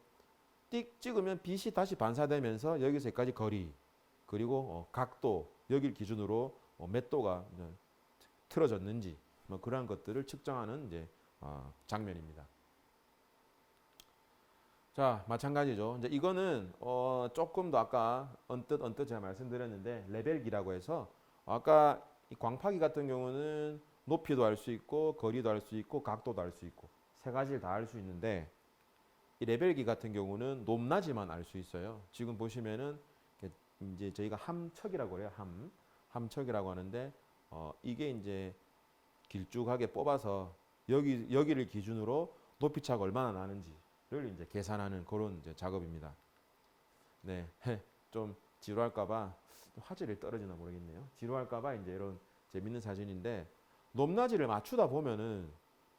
띡 찍으면 빛이 다시 반사되면서 여기서 여기까지 거리 그리고 각도 여기를 기준으로 몇 도가 틀어졌는지 뭐 그러한 것들을 측정하는 이제 장면입니다. 자, 마찬가지죠. 이제 이거는 조금 더 아까 언뜻 제가 말씀드렸는데 레벨기라고 해서 아까 이 광파기 같은 경우는 높이도 알 수 있고 거리도 알 수 있고 각도도 알 수 있고 세 가지를 다 알 수 있는데 이 레벨기 같은 경우는 높낮이만 알 수 있어요. 지금 보시면은 이제 저희가 함척이라고 그래요. 함척이라고 하는데 이게 이제 길쭉하게 뽑아서 여기를 기준으로 높이 차가 얼마나 나는지를 이제 계산하는 그런 이제 작업입니다. 네, 좀 지루할까봐 화질이 떨어지나 모르겠네요. 지루할까봐 이제 이런 재밌는 사진인데 높낮이를 맞추다 보면은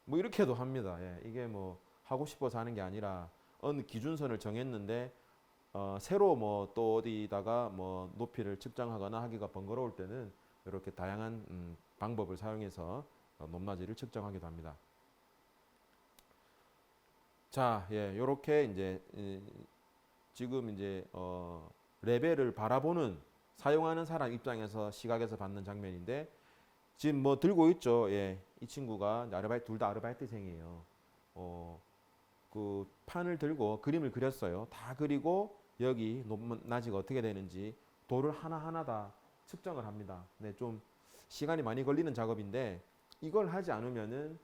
뭐 이렇게도 합니다. 예, 이게 뭐 하고 싶어서 하는 게 아니라 어느 기준선을 정했는데 새로 뭐 또 어디다가 뭐 높이를 측정하거나 하기가 번거로울 때는 이렇게 다양한 방법을 사용해서 높낮이를 측정하기도 합니다. 자, 예, 요렇게 이제 지금 이제 레벨을 바라보는 사용하는 사람 입장에서 시각에서 받는 장면인데 지금 뭐 들고 있죠. 예, 이 친구가 아르바이트 둘 다 아르바이트생이에요. 그 판을 들고 그림을 그렸어요. 다 그리고 여기 높낮이가 어떻게 되는지 돌을 하나하나 다 측정을 합니다. 네, 좀 시간이 많이 걸리는 작업인데 이걸 하지 않으면은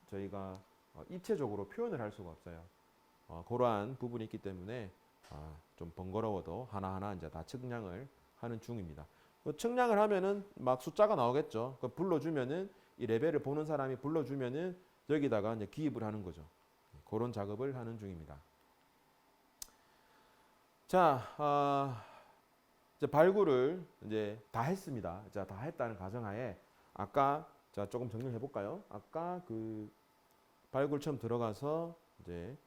저희가 입체적으로 표현을 할 수가 없어요. 그러한 부분이 있기 때문에 좀 번거로워도 하나하나 이제 다 측량을 하는 중입니다. 측량을 하면은 막 숫자가 나오겠죠. 불러주면은 이 레벨을 보는 사람이 불러주면은 여기다가 이제 기입을 하는 거죠. 그런 작업을 하는 중입니다. 자, 이제 발굴을 이제 다 했습니다. 자, 다 했다는 가정하에 아까 자 조금 정리를 해볼까요? 아까 그 발굴 처음 들어가서 이제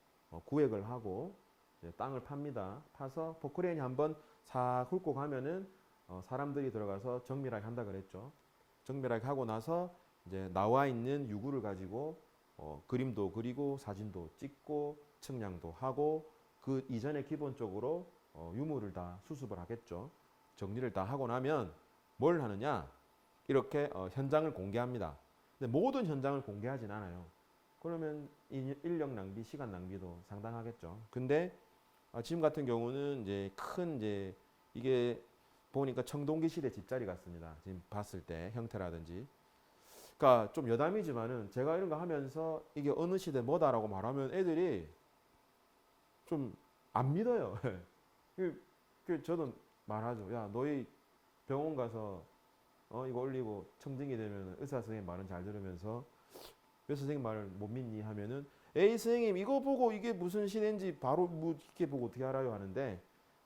구획을 하고 이제 땅을 팝니다. 파서 포크레인이 한번 싹 훑고 가면은 사람들이 들어가서 정밀하게 한다 그랬죠. 정밀하게 하고 나서 이제 나와 있는 유구를 가지고 그림도 그리고 사진도 찍고 측량도 하고 그 이전에 기본적으로 유물을 다 수습을 하겠죠. 정리를 다 하고 나면 뭘 하느냐? 이렇게 현장을 공개합니다. 근데 모든 현장을 공개하진 않아요. 그러면 인력 낭비, 시간 낭비도 상당하겠죠. 근데 지금 같은 경우는 이제 이게 보니까 청동기 시대 집자리 같습니다. 지금 봤을 때 형태라든지. 그러니까 좀 여담이지만은 제가 이런 거 하면서 이게 어느 시대 뭐다라고 말하면 애들이 좀 안 믿어요. 저도 말하죠. 야, 너희 병원 가서 이거 올리고 청등이 되면 의사 선생님 말은 잘 들으면서 왜 선생님 말을 못 믿니 하면은 에이 선생님 이거 보고 이게 무슨 시대인지 바로 뭐 이렇게 보고 어떻게 알아요 하는데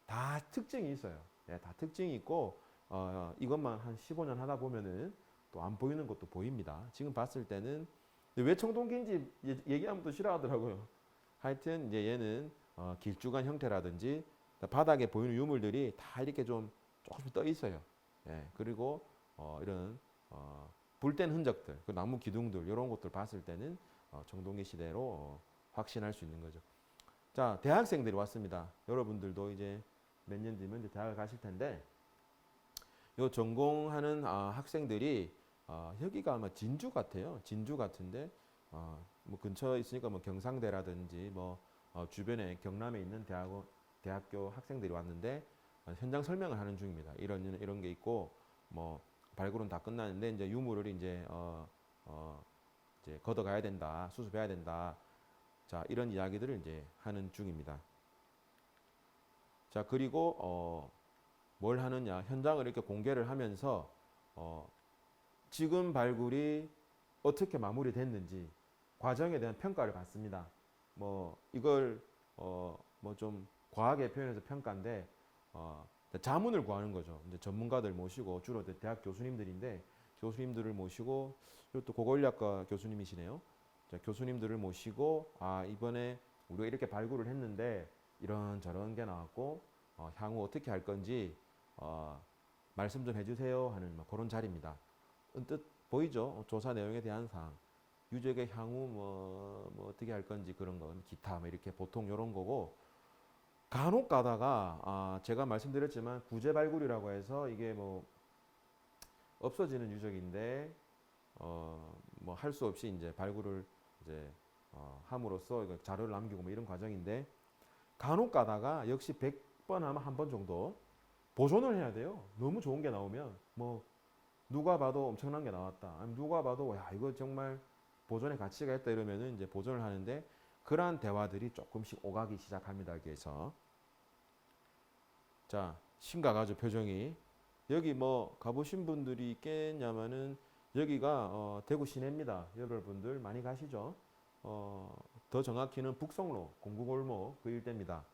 다 특징이 있어요. 네, 다 특징이 있고 이것만 한 15년 하다 보면은 또 안 보이는 것도 보입니다. 지금 봤을 때는 왜 청동기인지 얘기하면 또 싫어하더라고요. 하여튼 이제 얘는 길쭉한 형태라든지 바닥에 보이는 유물들이 다 이렇게 좀 조금씩 떠 있어요. 예, 그리고 이런 불뗀 흔적들, 그 나무 기둥들 이런 것들 봤을 때는 청동기 시대로 확신할 수 있는 거죠. 자, 대학생들이 왔습니다. 여러분들도 이제 몇 년 뒤면 이제 대학을 가실 텐데 요 전공하는 학생들이 여기가 아마 진주 같아요. 진주 같은데 뭐 근처에 있으니까 뭐 경상대라든지 뭐 주변에 경남에 있는 대학교 학생들이 왔는데 현장 설명을 하는 중입니다. 이런 게 있고 뭐 발굴은 다 끝났는데 이제 유물을 이제 이제 걷어가야 된다, 수습해야 된다. 자, 이런 이야기들을 이제 하는 중입니다. 자, 그리고 뭘 하느냐? 현장을 이렇게 공개를 하면서 지금 발굴이 어떻게 마무리됐는지 과정에 대한 평가를 받습니다. 뭐 이걸 뭐 좀 과하게 표현해서 평가인데 자문을 구하는 거죠. 이제 전문가들 모시고 주로 대학 교수님들인데 교수님들을 모시고 또 고고인력과 교수님이시네요. 자, 교수님들을 모시고 이번에 우리가 이렇게 발굴을 했는데 이런 저런 게 나왔고 향후 어떻게 할 건지 말씀 좀 해주세요 하는 그런 자리입니다. 언뜻 보이죠? 조사 내용에 대한 사항. 유적의 향후 뭐 어떻게 할 건지 그런 건 기타 뭐 이렇게 보통 이런 거고 간혹 가다가 제가 말씀드렸지만 구제 발굴이라고 해서 이게 뭐 없어지는 유적인데 뭐 할 수 없이 이제 발굴을 이제 함으로써 자료를 남기고 뭐 이런 과정인데 간혹 가다가 역시 100번 하면 한 번 정도 보존을 해야 돼요. 너무 좋은 게 나오면 뭐 누가 봐도 엄청난 게 나왔다. 아니, 누가 봐도 야 이거 정말 보존의 가치가 있다 이러면은 이제 보존을 하는데 그러한 대화들이 조금씩 오가기 시작합니다. 여기에서 자 심각하죠 표정이. 여기 뭐 가보신 분들이 있겠냐면은 여기가 대구 시내입니다. 여러분들 많이 가시죠? 더 정확히는 북성로 공구골목 그 일대입니다.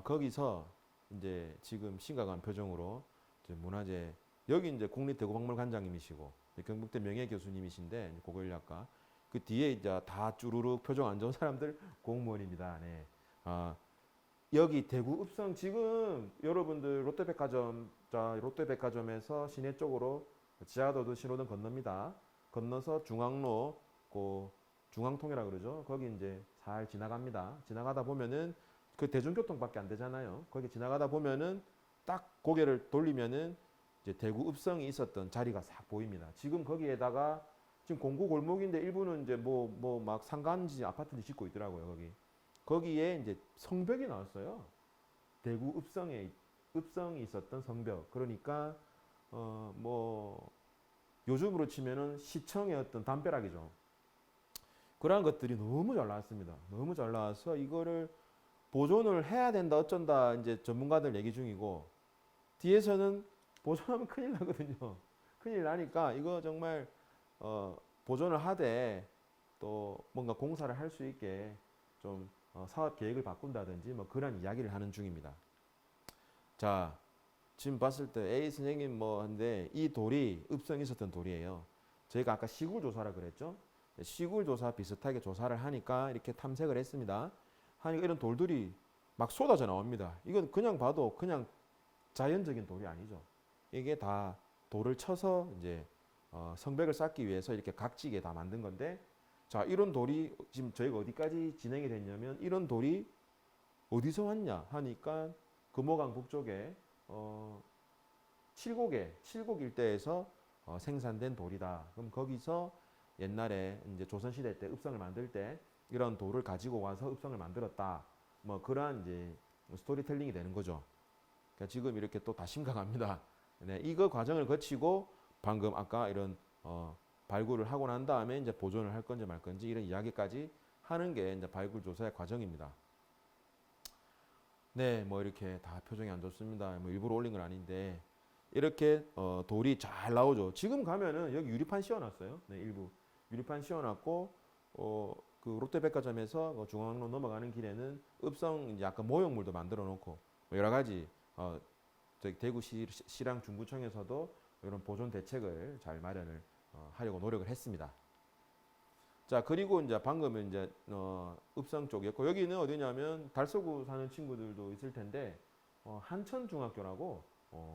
거기서 이제 지금 심각한 표정으로 이제 문화재 여기 이제 국립대구박물관장님이시고 경북대 명예교수님이신데 고고인력과 그 뒤에 이제 다 쭈루룩 표정 안 좋은 사람들 공무원입니다. 네. 여기 대구 읍성 지금 여러분들 롯데백화점 자 롯데백화점에서 시내 쪽으로 지하도도 신호등 건넙니다. 건너서 중앙로 그 중앙통이라 그러죠. 거기 이제 잘 지나갑니다. 지나가다 보면은 그 대중교통밖에 안 되잖아요. 거기 지나가다 보면은 딱 고개를 돌리면은 이제 대구 읍성이 있었던 자리가 싹 보입니다. 지금 거기에다가 지금 공구 골목인데 일부는 이제 뭐 막 상가인지 아파트인지 짓고 있더라고요. 거기에 이제 성벽이 나왔어요. 대구 읍성이 있었던 성벽. 그러니까 뭐 요즘으로 치면은 시청의 어떤 담벼락이죠. 그러한 것들이 너무 잘 나왔습니다. 너무 잘 나와서 이거를 보존을 해야 된다 어쩐다 이제 전문가들 얘기 중이고 뒤에서는 보존하면 큰일 나거든요. 큰일 나니까 이거 정말 보존을 하되 또 뭔가 공사를 할 수 있게 좀 사업 계획을 바꾼다든지 뭐 그런 이야기를 하는 중입니다. 자, 지금 봤을 때 A 선생님 뭐 한데 이 돌이 읍성에 있었던 돌이에요. 저희가 아까 시굴 조사라 그랬죠? 시굴 조사 비슷하게 조사를 하니까 이렇게 탐색을 했습니다. 하니까 이런 돌들이 막 쏟아져 나옵니다. 이건 그냥 봐도 그냥 자연적인 돌이 아니죠. 이게 다 돌을 쳐서 이제 성벽을 쌓기 위해서 이렇게 각지게 다 만든 건데 자 이런 돌이 지금 저희가 어디까지 진행이 됐냐면 이런 돌이 어디서 왔냐 하니까 금호강 북쪽에 칠곡 일대에서 생산된 돌이다. 그럼 거기서 옛날에 이제 조선시대 때 읍성을 만들 때 이런 돌을 가지고 와서 읍성을 만들었다. 뭐 그러한 이제 스토리텔링이 되는 거죠. 그러니까 지금 이렇게 또 다 심각합니다. 네, 이거 과정을 거치고 방금 아까 이런 발굴을 하고 난 다음에 이제 보존을 할 건지 말 건지 이런 이야기까지 하는 게 이제 발굴 조사의 과정입니다. 네, 뭐 이렇게 다 표정이 안 좋습니다. 뭐 일부러 올린 건 아닌데 이렇게 돌이 잘 나오죠. 지금 가면은 여기 유리판 씌워놨어요. 네, 일부 유리판 씌워놨고 그 롯데백화점에서 중앙로 넘어가는 길에는 읍성 이제 약간 모형물도 만들어 놓고 뭐 여러 가지 저기 대구시랑 중구청에서도 이런 보존 대책을 잘 마련을 하려고 노력을 했습니다. 자 그리고 이제 방금은 이제 읍성 쪽이었고 여기는 어디냐면 달서구 사는 친구들도 있을 텐데 한천중학교라고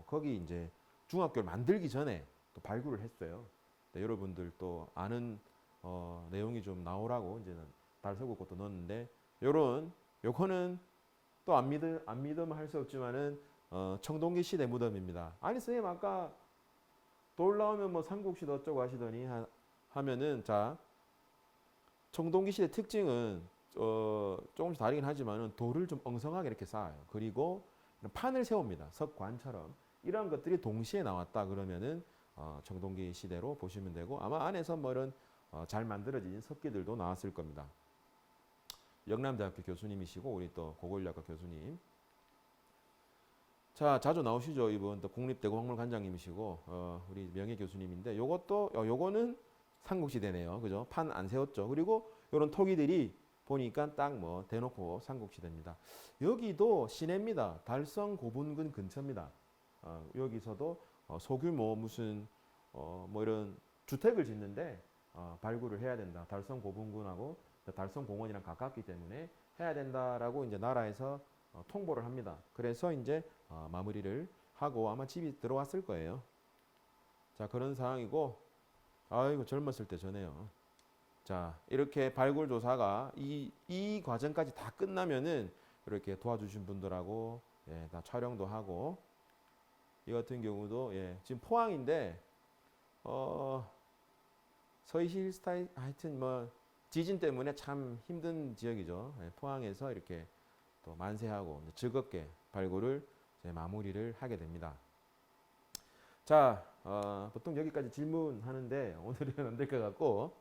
거기 이제 중학교를 만들기 전에 또 발굴을 했어요. 네, 여러분들 또 아는 내용이 좀 나오라고 이제는 달서구 것도 넣었는데 요거는 또 안 믿으면 할 수 없지만은 청동기 시대 무덤입니다. 아니 선생님 아까 돌 나오면 뭐 삼국시대 어쩌고 하시더니 하면은 자 청동기 시대 특징은 조금씩 다르긴 하지만은 돌을 좀 엉성하게 이렇게 쌓아요. 그리고 판을 세웁니다. 석관처럼 이런 것들이 동시에 나왔다 그러면은 청동기 시대로 보시면 되고 아마 안에서 뭐 이런 잘 만들어진 석기들도 나왔을 겁니다. 영남대학교 교수님이시고 우리 또 고고인력과 교수님. 자 자주 나오시죠 이분 또 국립대구박물관장님이시고 우리 명예 교수님인데 요거는 삼국시대네요. 그죠? 판 안 세웠죠. 그리고 이런 토기들이 보니까 딱 뭐 대놓고 삼국시대입니다. 여기도 시내입니다. 달성 고분군 근처입니다. 여기서도 소규모 무슨 뭐 이런 주택을 짓는데 발굴을 해야 된다. 달성 고분군하고 달성 공원이랑 가깝기 때문에 해야 된다라고 이제 나라에서 통보를 합니다. 그래서 이제 마무리를 하고 아마 집이 들어왔을 거예요. 자 그런 상황이고 아이고 젊었을 때 전에요. 자 이렇게 발굴 조사가 이 과정까지 다 끝나면은 이렇게 도와주신 분들하고 예, 다 촬영도 하고 이 같은 경우도 예, 지금 포항인데 서희실 스타일 하여튼 뭐 지진 때문에 참 힘든 지역이죠. 예, 포항에서 이렇게 또 만세하고 즐겁게 발굴을 마무리를 하게 됩니다. 자 보통 여기까지 질문하는데 오늘은 안 될 것 같고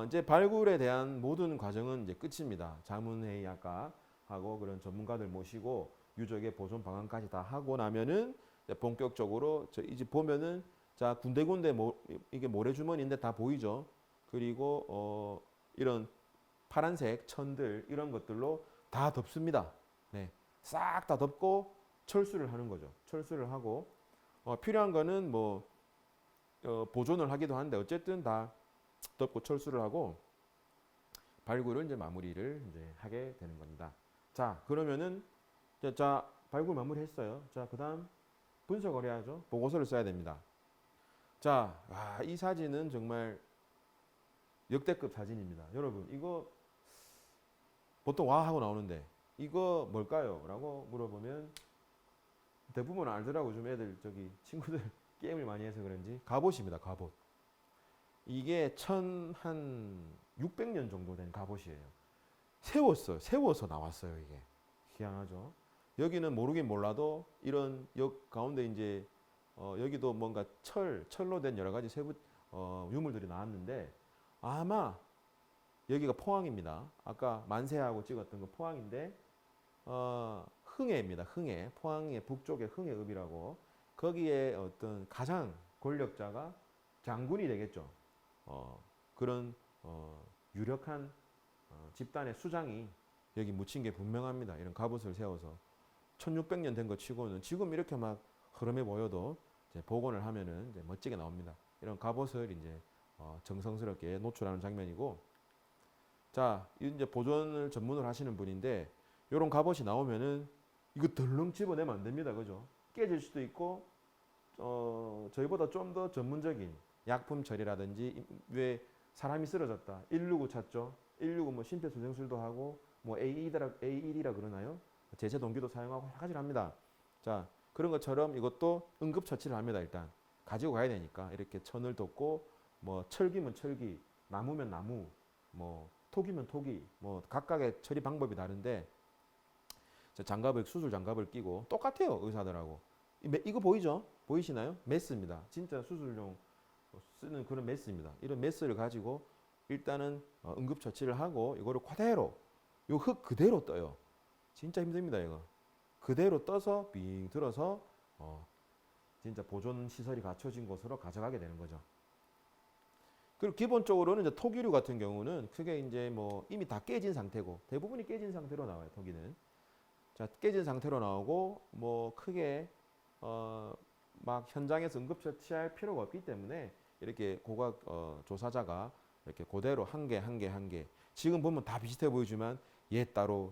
이제 발굴에 대한 모든 과정은 이제 끝입니다. 자문회의 아까 하고 그런 전문가들 모시고 유적의 보존 방안까지 다 하고 나면은 이제 본격적으로 이제 보면은 자 군데군데 이게 모래주머니인데 다 보이죠. 그리고 이런 파란색 천들 이런 것들로 다 덮습니다. 네, 싹 다 덮고 철수를 하는 거죠. 철수를 하고 필요한 거는 뭐 보존을 하기도 하는데 어쨌든 다 덮고 철수를 하고 발굴을 이제 마무리를 이제 하게 되는 겁니다. 자 그러면은 자 발굴 마무리했어요. 자 그다음 분석을 해야죠. 보고서를 써야 됩니다. 자, 이 사진은 정말 역대급 사진입니다. 여러분 이거 보통 와 하고 나오는데 이거 뭘까요? 라고 물어보면 대부분 알더라고. 좀 애들 저기 친구들 게임을 많이 해서 그런지 갑옷입니다. 갑옷. 이게 1600년 정도 된 갑옷이에요. 세워서 나왔어요. 이게 희한하죠. 여기는 모르긴 몰라도 이런 역 가운데 이제 여기도 뭔가 철로 된 여러 가지 세부 유물들이 나왔는데 아마 여기가 포항입니다. 아까 만세하고 찍었던 거 포항인데 흥해입니다. 흥해. 포항의 북쪽의 흥해읍이라고. 거기에 어떤 가장 권력자가 장군이 되겠죠. 그런 유력한 집단의 수장이 여기 묻힌 게 분명합니다. 이런 갑옷을 세워서 1600년 된 거 치고는 지금 이렇게 막 흐름해 보여도 이제 복원을 하면은 이제 멋지게 나옵니다. 이런 갑옷을 이제 정성스럽게 노출하는 장면이고, 자 이제 보존을 전문으로 하시는 분인데 이런 갑옷이 나오면은 이거 덜렁 집어내면 안 됩니다. 그죠? 깨질 수도 있고 저희보다 좀 더 전문적인 약품 처리라든지 왜 사람이 쓰러졌다 119 찾죠. 119 뭐 심폐소생술도 하고 뭐 A1이라 그러나요? 제체 동기도 사용하고 여러 가지를 합니다. 자 그런 것처럼 이것도 응급처치를 합니다. 일단 가지고 가야 되니까 이렇게 천을 덮고 뭐 철기면 철기, 나무면 나무, 뭐 토기면 토기, 뭐 각각의 처리 방법이 다른데 수술 장갑을 끼고 똑같아요. 의사들하고. 이거 보이죠? 보이시나요? 메스입니다. 진짜 수술용 쓰는 그런 메스입니다. 이런 메스를 가지고 일단은 응급처치를 하고 이거를 그대로 요 흙 그대로 떠요. 진짜 힘듭니다. 이거 그대로 떠서 빙 들어서 진짜 보존 시설이 갖춰진 곳으로 가져가게 되는 거죠. 그리고 기본적으로는 이제 토기류 같은 경우는 그게 이제 뭐 이미 다 깨진 상태고 대부분이 깨진 상태로 나와요. 토기는 자 깨진 상태로 나오고 뭐 크게 막 현장에서 응급처치할 필요가 없기 때문에 이렇게 고각 조사자가 이렇게 그대로 한 개 지금 보면 다 비슷해 보이지만 얘 따로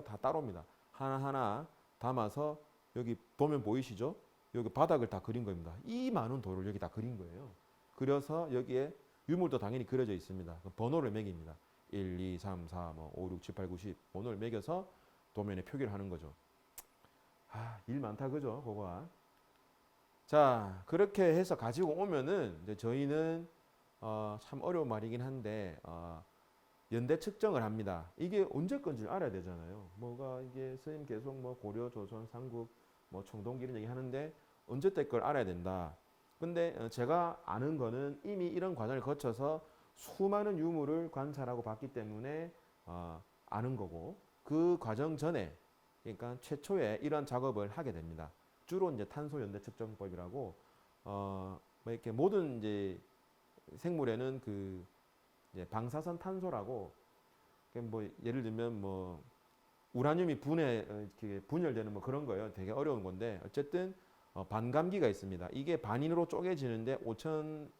다 따로입니다. 하나하나 담아서 여기 보면 보이시죠? 여기 바닥을 다 그린 겁니다. 이 많은 돌을 여기 다 그린 거예요. 그려서 여기에 유물도 당연히 그려져 있습니다. 번호를 매깁니다. 1, 2, 3, 4, 뭐 5, 6, 7, 8, 9, 10 번호를 매겨서 도면에 표기를 하는 거죠. 일 많다 그죠? 그거. 자 그렇게 해서 가지고 오면은 이제 저희는 참 어려운 말이긴 한데 연대 측정을 합니다. 이게 언제 건지 알아야 되잖아요. 뭐가 이게 선생님 계속 뭐 고려, 조선, 삼국, 뭐 청동기 이런 얘기 하는데 언제 때 걸 알아야 된다. 근데 제가 아는 거는 이미 이런 과정을 거쳐서 수많은 유물을 관찰하고 봤기 때문에 아는 거고 그 과정 전에 그러니까 최초에 이런 작업을 하게 됩니다. 주로 이제 탄소 연대 측정법이라고 뭐 이렇게 모든 이제 생물에는 그 이제 방사선 탄소라고 뭐 예를 들면 뭐 우라늄이 분열되는 뭐 그런 거예요. 되게 어려운 건데 어쨌든 반감기가 있습니다. 이게 반인으로 쪼개지는데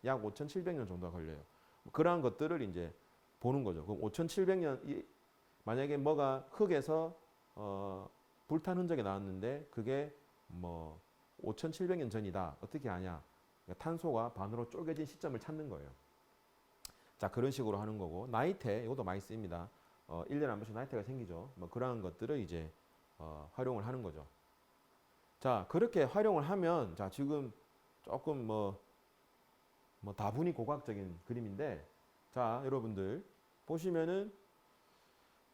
약 5,700년 정도가 걸려요. 그러한 것들을 이제 보는 거죠. 그럼 5,700년 만약에 뭐가 흙에서 불탄 흔적이 나왔는데 그게 뭐 5,700년 전이다. 어떻게 아냐? 그러니까 탄소가 반으로 쪼개진 시점을 찾는 거예요. 자 그런 식으로 하는 거고 나이테 이것도 많이 씁니다. 1년에 한 번씩 나이테가 생기죠. 뭐 그러한 것들을 이제 활용을 하는 거죠. 자 그렇게 활용을 하면 자 지금 조금 뭐 다분히 고각적인 그림인데 자 여러분들 보시면은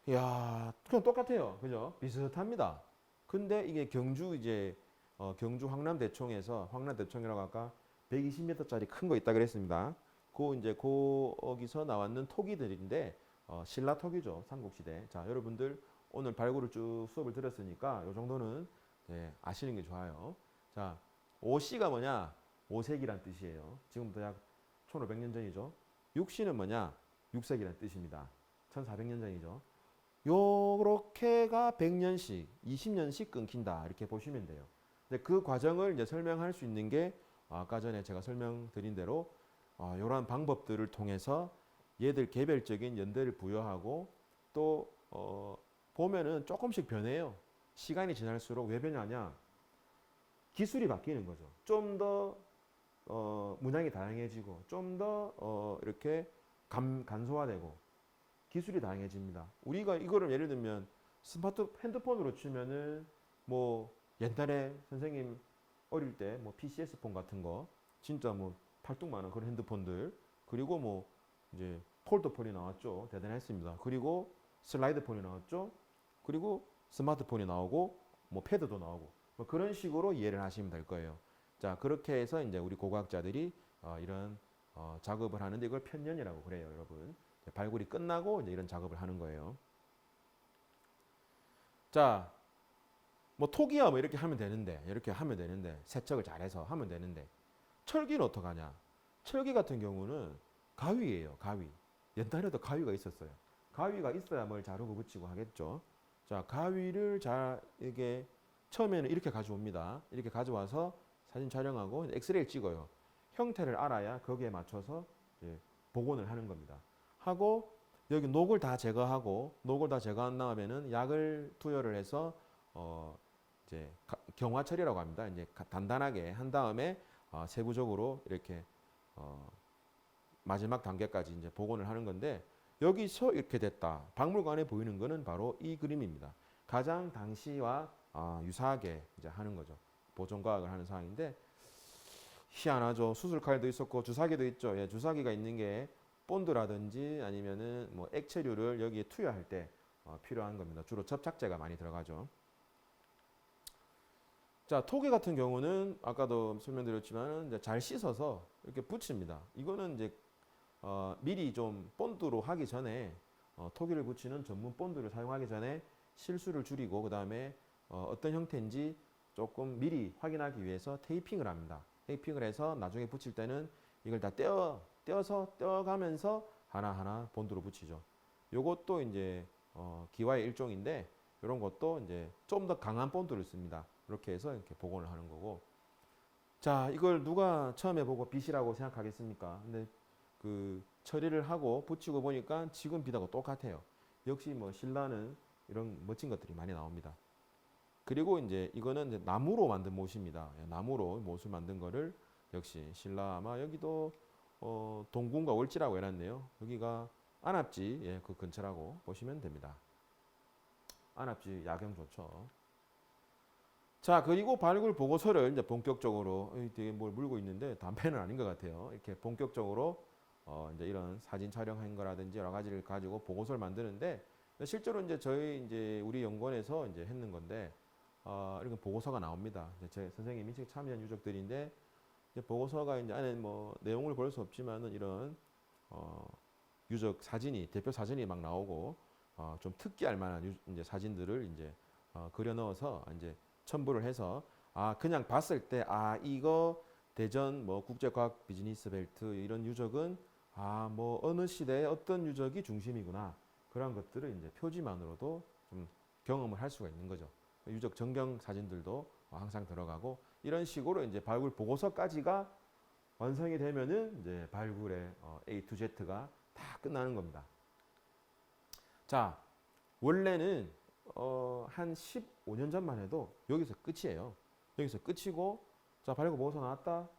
이야 그냥 똑같아요. 그죠? 비슷합니다. 근데 이게 경주 이제 경주 황남대총에서 황남대총이라고 아까 120m짜리 큰 거 있다 그랬습니다. 이제 거기서 나왔는 토기들인데 신라토기죠. 삼국시대. 자, 여러분들 오늘 발굴을 쭉 수업을 들었으니까 이 정도는 아시는 게 좋아요. 자, 5C가 뭐냐? 5세기란 뜻이에요. 지금부터 약 1500년 전이죠. 6C는 뭐냐? 6세기란 뜻입니다. 1400년 전이죠. 요렇게가 100년씩, 20년씩 끊긴다. 이렇게 보시면 돼요. 근데 그 과정을 이제 설명할 수 있는 게 아까 전에 제가 설명드린 대로 이러한 방법들을 통해서 얘들 개별적인 연대를 부여하고 또 보면은 조금씩 변해요. 시간이 지날수록 왜 변하냐? 기술이 바뀌는 거죠. 좀 더 문양이 다양해지고 좀 더 이렇게 간소화되고 기술이 다양해집니다. 우리가 이거를 예를 들면 핸드폰으로 치면은 뭐 옛날에 선생님 어릴 때 뭐 PCS 폰 같은 거 진짜 뭐 팔뚝만한 그런 핸드폰들 그리고 뭐 이제 폴더폰이 나왔죠. 대단했습니다. 그리고 슬라이드 폰이 나왔죠. 그리고 스마트폰이 나오고 뭐 패드도 나오고 뭐 그런 식으로 이해를 하시면 될 거예요. 자, 그렇게 해서 이제 우리 고고학자들이 이런 작업을 하는데 이걸 편년이라고 그래요, 여러분. 발굴이 끝나고 이제 이런 작업을 하는 거예요. 자, 뭐 토기야 뭐 이렇게 하면 되는데 세척을 잘해서 하면 되는데 철기는 어떡하냐? 철기 같은 경우는 가위예요, 가위. 옛날에도 가위가 있었어요. 가위가 있어야 뭘 자르고 붙이고 하겠죠. 자, 가위를 이게 처음에는 이렇게 가져옵니다. 이렇게 가져와서 사진 촬영하고 엑스레이를 찍어요. 형태를 알아야 거기에 맞춰서 이제 복원을 하는 겁니다. 하고 여기 녹을 다 제거한 다음에는 약을 투여를 해서 이제 경화 처리라고 합니다. 이제 단단하게 한 다음에 세부적으로 이렇게 마지막 단계까지 이제 복원을 하는 건데 여기서 이렇게 됐다. 박물관에 보이는 거는 바로 이 그림입니다. 가장 당시와 유사하게 이제 하는 거죠. 보존과학을 하는 상황인데 희한하죠. 수술칼도 있었고 주사기도 있죠. 예, 주사기가 있는 게 본드라든지 아니면은 뭐 액체류를 여기에 투여할 때 필요한 겁니다. 주로 접착제가 많이 들어가죠. 자, 토기 같은 경우는 아까도 설명드렸지만 이제 잘 씻어서 이렇게 붙입니다. 이거는 이제 미리 좀 본드로 하기 전에 토기를 붙이는 전문 본드를 사용하기 전에 실수를 줄이고 그 다음에 어떤 형태인지 조금 미리 확인하기 위해서 테이핑을 합니다. 테이핑을 해서 나중에 붙일 때는 이걸 다 떼어가면서 하나하나 본드로 붙이죠. 요것도 이제 기와의 일종인데 이런 것도 이제 좀 더 강한 본드를 씁니다. 이렇게 해서 이렇게 복원을 하는 거고. 자, 이걸 누가 처음에 보고 빗이라고 생각하겠습니까? 근데 그 처리를 하고 붙이고 보니까 지금 빗하고 똑같아요. 역시 뭐 신라는 이런 멋진 것들이 많이 나옵니다. 그리고 이제 이거는 이제 나무로 만든 못입니다. 나무로 못을 만든 거를 역시 신라 아마 여기도 동궁과 월지라고 해놨네요. 여기가 안압지 그 근처라고 보시면 됩니다. 안압지 야경 좋죠. 자, 그리고 발굴 보고서를 이제 본격적으로 되게 뭘 물고 있는데 담배는 아닌 것 같아요. 이렇게 본격적으로 이제 이런 사진 촬영한 거라든지 여러 가지를 가지고 보고서를 만드는데 실제로 이제 우리 연구원에서 이제 했는 건데 이런 보고서가 나옵니다. 제 선생님이 지금 참여한 유적들인데 이제 보고서가 이제 안에 뭐 내용을 볼 수 없지만은 이런 유적 사진이 대표 사진이 막 나오고 좀 특기할 만한 이제 사진들을 이제 그려 넣어서 이제 첨부를 해서 그냥 봤을 때 이거 대전 뭐 국제과학 비즈니스 벨트 이런 유적은 뭐 어느 시대에 어떤 유적이 중심이구나 그런 것들을 이제 표지만으로도 좀 경험을 할 수가 있는 거죠. 유적 전경 사진들도 항상 들어가고 이런 식으로 이제 발굴 보고서까지가 완성이 되면은 이제 발굴의 A to Z가 다 끝나는 겁니다. 자, 원래는 한 15년 전만 해도 여기서 끝이에요. 여기서 끝이고, 자, 발굴 보고서 나왔다?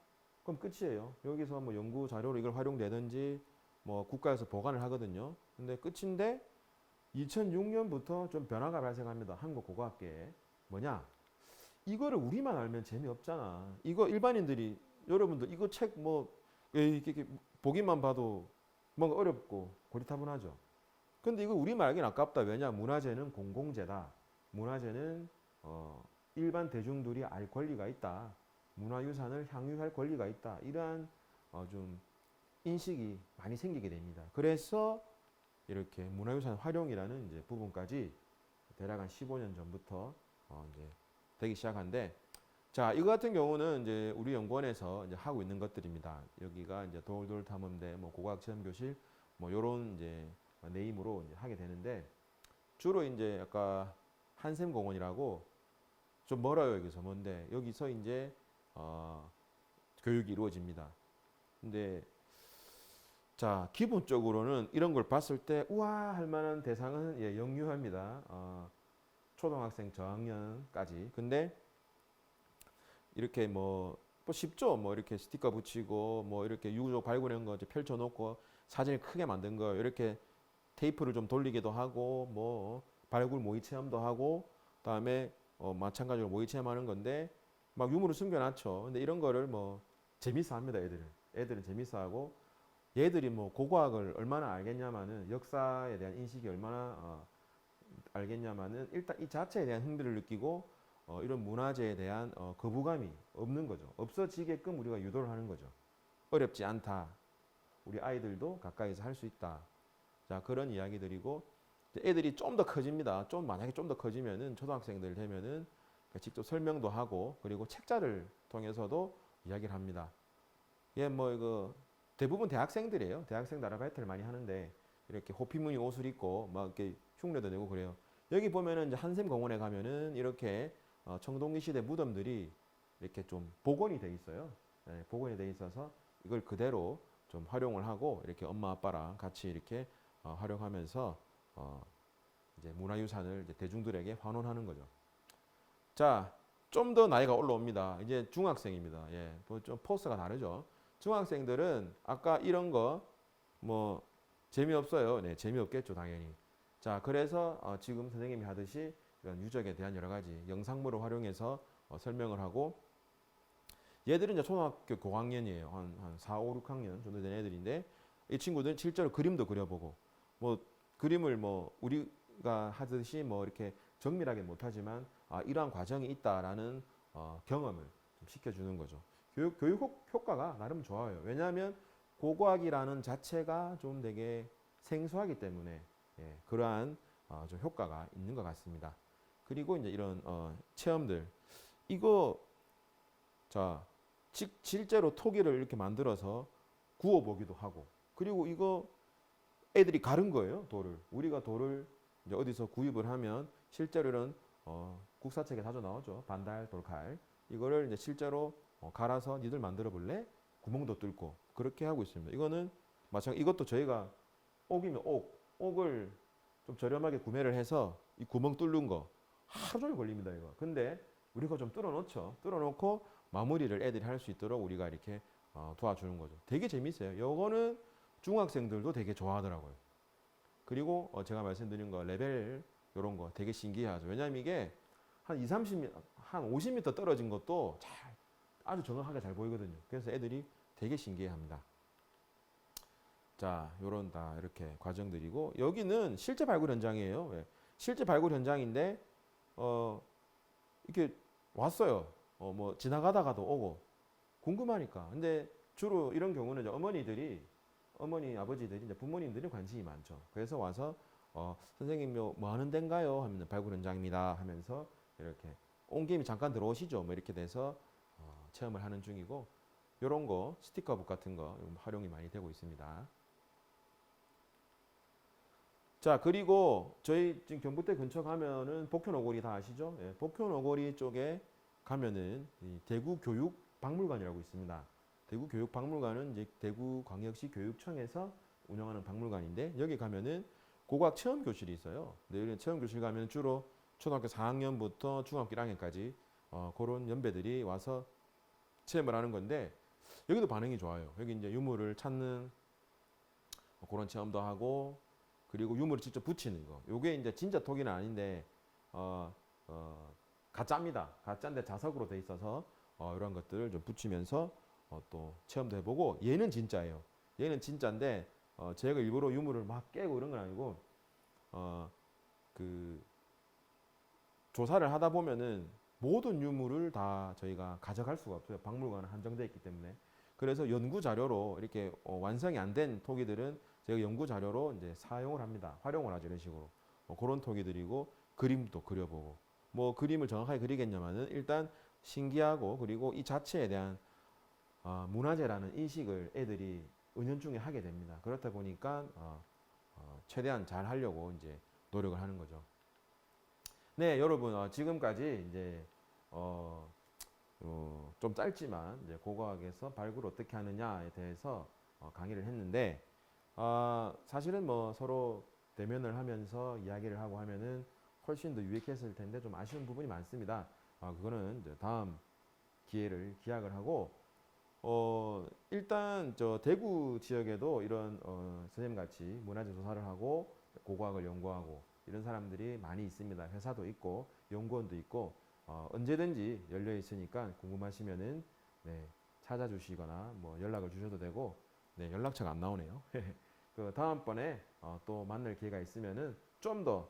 그럼 끝이에요. 여기서 뭐 연구 자료로 이걸 활용되든지 뭐 국가에서 보관을 하거든요. 근데 끝인데 2006년부터 좀 변화가 발생합니다. 한국 고고학계에. 뭐냐? 이거를 우리만 알면 재미없잖아. 이거 일반인들이 여러분들 이거 책 뭐 이렇게 보기만 봐도 뭔가 어렵고 고리타분하죠. 근데 이거 우리만 알긴 아깝다. 왜냐? 문화재는 공공재다. 문화재는 일반 대중들이 알 권리가 있다. 문화유산을 향유할 권리가 있다. 이러한 좀 인식이 많이 생기게 됩니다. 그래서 이렇게 문화유산 활용이라는 이제 부분까지 대략 한 15년 전부터 이제 되기 시작한데, 자, 이거 같은 경우는 이제 우리 연구원에서 이제 하고 있는 것들입니다. 여기가 이제 돌돌 탐험대, 뭐 고고학 체험 교실, 뭐 요런 이제 네임으로 이제 하게 되는데, 주로 이제 아까 한샘공원이라고 좀 멀어요. 여기서 먼데 여기서 이제 교육이 이루어집니다. 근데 자, 기본적으로는 이런 걸 봤을 때 우와 할 만한 대상은 예, 영유아입니다. 초등학생 저학년까지. 근데 이렇게 뭐 쉽죠. 뭐 이렇게 스티커 붙이고 뭐 이렇게 유구조 발굴한 거 이제 펼쳐놓고 사진을 크게 만든 거 이렇게 테이프를 좀 돌리기도 하고 뭐 발굴 모의 체험도 하고 그다음에 마찬가지로 모의 체험하는 건데 막 유물을 숨겨놨죠. 근데 이런 거를 뭐 재밌어 합니다. 애들은 재밌어 하고, 얘들이 뭐 고고학을 얼마나 알겠냐마는, 역사에 대한 인식이 얼마나 알겠냐마는 일단 이 자체에 대한 흥미를 느끼고 이런 문화재에 대한 거부감이 없는 거죠. 없어지게끔 우리가 유도를 하는 거죠. 어렵지 않다. 우리 아이들도 가까이서 할 수 있다. 자, 그런 이야기들이고, 애들이 좀 더 커집니다. 만약에 좀 더 커지면은 초등학생들 되면은 직접 설명도 하고, 그리고 책자를 통해서도 이야기를 합니다. 예, 뭐 이거 대부분 대학생들이에요. 대학생 아르바이트를 많이 하는데 이렇게 호피무늬 옷을 입고 막 이렇게 흉내도 내고 그래요. 여기 보면은 이제 한샘공원에 가면은 이렇게 청동기 시대 무덤들이 이렇게 좀 복원이 돼 있어요. 네, 복원이 돼 있어서 이걸 그대로 좀 활용을 하고 이렇게 엄마 아빠랑 같이 이렇게 활용하면서 이제 문화유산을 이제 대중들에게 환원하는 거죠. 자, 좀 더 나이가 올라옵니다. 이제 중학생입니다. 예, 좀 포스가 다르죠. 중학생들은 아까 이런 거 뭐 재미없어요. 네, 재미없겠죠, 당연히. 자, 그래서 지금 선생님이 하듯이 이런 유적에 대한 여러 가지 영상물을 활용해서 설명을 하고, 얘들은 이제 초등학교 고학년이에요. 한 4, 5, 6학년 정도 된 애들인데, 이 친구들은 실제로 그림도 그려보고, 뭐 그림을 뭐 우리가 하듯이 뭐 이렇게 정밀하게 못하지만 이러한 과정이 있다라는 경험을 좀 시켜주는 거죠. 교육 효과가 나름 좋아요. 왜냐하면 고고학이라는 자체가 좀 되게 생소하기 때문에 예, 그러한 좀 효과가 있는 것 같습니다. 그리고 이제 이런 체험들, 이거 자 실제로 토기를 이렇게 만들어서 구워보기도 하고, 그리고 이거 애들이 가른 거예요. 돌을, 우리가 돌을 이제 어디서 구입을 하면 실제로 이런 국사책에 자주 나오죠. 반달 돌칼, 이거를 이제 실제로 갈아서 니들 만들어 볼래? 구멍도 뚫고 그렇게 하고 있습니다. 이거는 마찬가지, 이것도 저희가 옥이면 옥을 좀 저렴하게 구매를 해서 이 구멍 뚫는 거 하루 종일 걸립니다. 이거. 근데 우리가 좀 뚫어놓죠. 뚫어놓고 마무리를 애들이 할 수 있도록 우리가 이렇게 도와주는 거죠. 되게 재밌어요. 이거는 중학생들도 되게 좋아하더라고요. 그리고 제가 말씀드린 거 레벨 이런 거 되게 신기하죠. 왜냐하면 이게 한 30m, 한 50m 떨어진 것도 아주 정확하게 잘 보이거든요. 그래서 애들이 되게 신기해합니다. 자, 요런 다 이렇게 과정들이고, 여기는 실제 발굴 현장이에요. 예. 실제 발굴 현장인데 이렇게 왔어요. 뭐 지나가다가도 오고 궁금하니까. 근데 주로 이런 경우는 이제 어머니 아버지들이 이제 부모님들이 관심이 많죠. 그래서 와서 선생님 뭐 하는 데인가요? 하면 발굴 현장입니다 하면서 이렇게 온 김에 잠깐 들어오시죠. 뭐 이렇게 돼서 체험을 하는 중이고, 이런 거 스티커북 같은 거 활용이 많이 되고 있습니다. 자, 그리고 저희 지금 경북대 근처 가면은 복효너고리 다 아시죠? 예, 복효너고리 쪽에 가면은 이 대구교육박물관이라고 있습니다. 대구교육박물관은 이제 대구광역시 교육청에서 운영하는 박물관인데, 여기 가면은 고고학 체험 교실이 있어요. 근데 여기 체험 교실 가면 주로 초등학교 4학년부터 중학교 1학년까지 그런 연배들이 와서 체험을 하는 건데, 여기도 반응이 좋아요. 여기 이제 유물을 찾는 그런 체험도 하고, 그리고 유물을 직접 붙이는 거. 요게 이제 진짜 토기는 아닌데 가짜입니다. 가짜인데 자석으로 돼 있어서 이런 것들을 좀 붙이면서 또 체험도 해보고, 얘는 진짜예요. 얘는 진짜인데 제가 일부러 유물을 막 깨고 이런 건 아니고 그 조사를 하다 보면은 모든 유물을 다 저희가 가져갈 수가 없어요. 박물관은 한정되어 있기 때문에. 그래서 연구 자료로 이렇게 완성이 안 된 토기들은 저희가 연구 자료로 이제 사용을 합니다. 활용을 하죠. 이런 식으로. 그런 토기들이고 그림도 그려보고 뭐 그림을 정확하게 그리겠냐마는 일단 신기하고 그리고 이 자체에 대한 문화재라는 인식을 애들이 은연중에 하게 됩니다. 그렇다 보니까 최대한 잘 하려고 이제 노력을 하는 거죠. 네, 여러분 지금까지 이제 좀 짧지만 이제 고고학에서 발굴을 어떻게 하느냐에 대해서 강의를 했는데 사실은 뭐 서로 대면을 하면서 이야기를 하고 하면은 훨씬 더 유익했을 텐데 좀 아쉬운 부분이 많습니다. 그거는 이제 다음 기회를 기약을 하고 일단 저 대구 지역에도 이런 선생님 같이 문화재 조사를 하고 고고학을 연구하고 이런 사람들이 많이 있습니다. 회사도 있고 연구원도 있고 언제든지 열려 있으니까 궁금하시면은 네, 찾아주시거나 뭐 연락을 주셔도 되고 네, 연락처가 안 나오네요. 그 다음번에 또 만날 기회가 있으면은 좀 더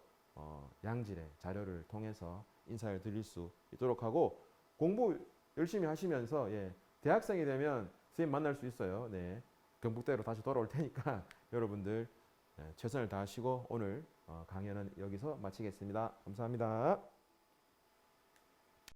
양질의 자료를 통해서 인사를 드릴 수 있도록 하고 공부 열심히 하시면서 예, 대학생이 되면 선생님 만날 수 있어요. 네, 경북대로 다시 돌아올 테니까 여러분들 최선을 다하시고 오늘 강연은 여기서 마치겠습니다. 감사합니다.